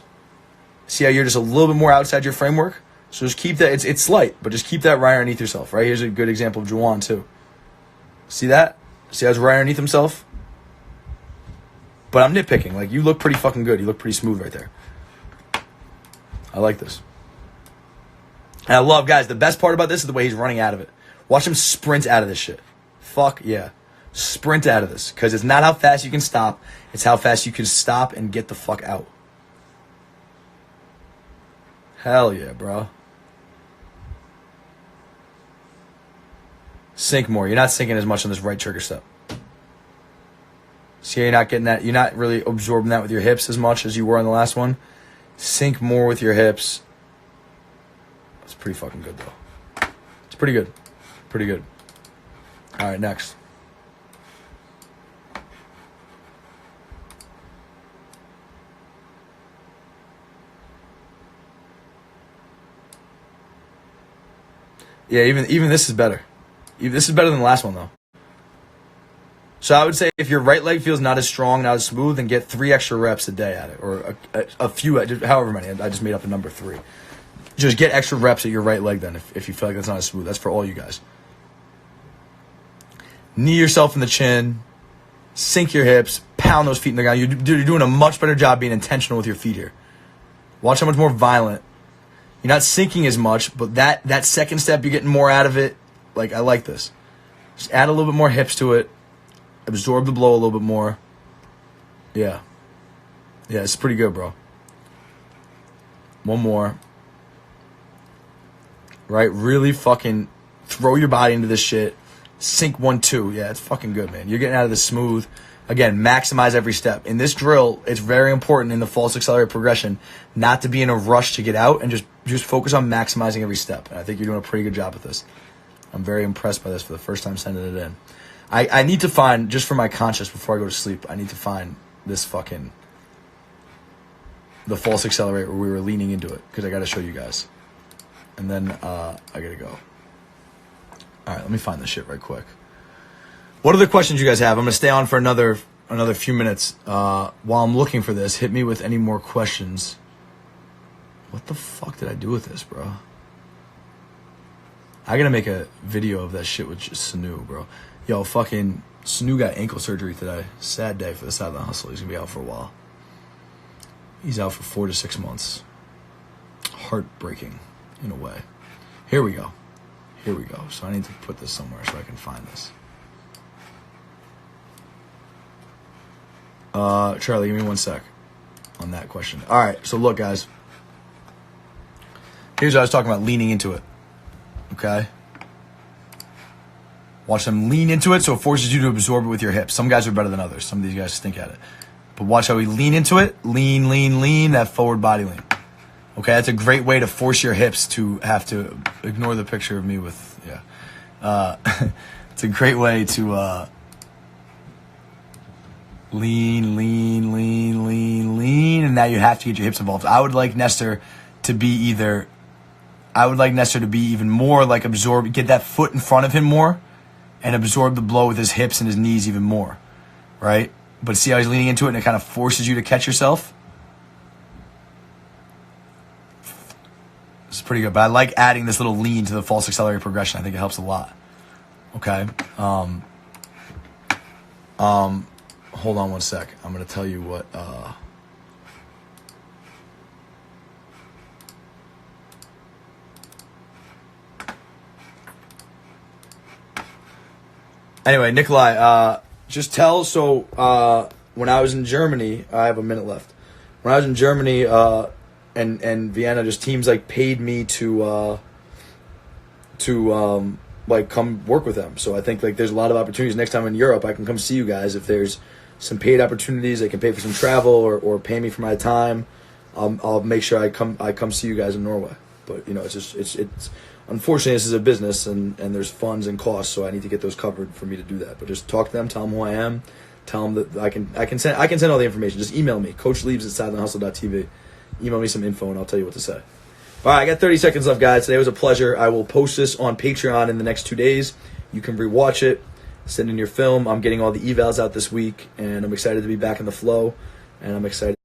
See how you're just a little bit more outside your framework? So just keep that. It's slight, but just keep that right underneath yourself, right? Here's a good example of Juwann, too. See that? See how it's right underneath himself? But I'm nitpicking. Like, you look pretty fucking good. You look pretty smooth right there. I like this. And I love, guys, the best part about this is the way he's running out of it. Watch him sprint out of this shit. Fuck yeah. Sprint out of this, because it's not how fast you can stop. It's how fast you can stop and get the fuck out. Hell yeah, bro. Sink more. You're not sinking as much on this right trigger step. See, you're not getting that. You're not really absorbing that with your hips as much as you were on the last one. Sink more with your hips. It's pretty fucking good, though. It's pretty good. Pretty good. All right, next. Yeah, even this is better. This is better than the last one, though. So I would say if your right leg feels not as strong, not as smooth, then get 3 extra reps a day at it. Or a few, however many. I just made up the number 3. Just get extra reps at your right leg then if you feel like that's not as smooth. That's for all you guys. Knee yourself in the chin. Sink your hips. Pound those feet in the ground. You're doing a much better job being intentional with your feet here. Watch how much more violent. You're not sinking as much, but that second step, you're getting more out of it. Like, I like this. Just add a little bit more hips to it. Absorb the blow a little bit more. Yeah. Yeah, it's pretty good, bro. One more. Right? Really fucking throw your body into this shit. Sink 1, 2. Yeah, it's fucking good, man. You're getting out of this smooth. Again, maximize every step. In this drill, it's very important in the false accelerated progression not to be in a rush to get out and just focus on maximizing every step. And I think you're doing a pretty good job with this. I'm very impressed by this for the first time sending it in. I need to find, just for my conscience before I go to sleep, I need to find this fucking, the false accelerate where we were leaning into it, because I got to show you guys. And then I got to go. All right, let me find this shit right quick. What other questions you guys have? I'm going to stay on for another few minutes while I'm looking for this. Hit me with any more questions. What the fuck did I do with this, bro? I got to make a video of that shit with Sanu, bro. Yo, fucking Sanu got ankle surgery today. Sad day for the Sideline Hustle. He's going to be out for a while. He's out for 4 to 6 months. Heartbreaking, in a way. Here we go. Here we go. So I need to put this somewhere so I can find this. Charlie, give me 1 sec on that question. All right, so look, guys. Here's what I was talking about, leaning into it. Okay? Watch them lean into it so it forces you to absorb it with your hips. Some guys are better than others. Some of these guys stink at it. But watch how we lean into it. Lean, lean, lean. That forward body lean. Okay, that's a great way to force your hips to have to ignore the picture of me with, yeah. It's a great way to lean, lean, lean, lean, lean. And now you have to get your hips involved. I would like Nestor to be even more like absorb, get that foot in front of him more and absorb the blow with his hips and his knees even more, right? But see how he's leaning into it and it kind of forces you to catch yourself? It's pretty good. But I like adding this little lean to the false accelerated progression. I think it helps a lot. Okay? Hold on 1 sec. I'm going to tell you what... Anyway, Nikolai, just tell, so when I was in Germany, I have a minute left. When I was in Germany and Vienna, just teams like paid me to like come work with them. So I think like there's a lot of opportunities. Next time in Europe, I can come see you guys. If there's some paid opportunities, they can pay for some travel or pay me for my time. I'll make sure I come see you guys in Norway. But you know, it's unfortunately, this is a business, and there's funds and costs, so I need to get those covered for me to do that. But just talk to them, tell them who I am, tell them that I can send all the information. Just email me, Coach Liebs at sidelinehustle.tv. Email me some info, and I'll tell you what to say. All right, I got 30 seconds left, guys. Today was a pleasure. I will post this on Patreon in the next 2 days. You can rewatch it, send in your film. I'm getting all the evals out this week, and I'm excited to be back in the flow, and I'm excited.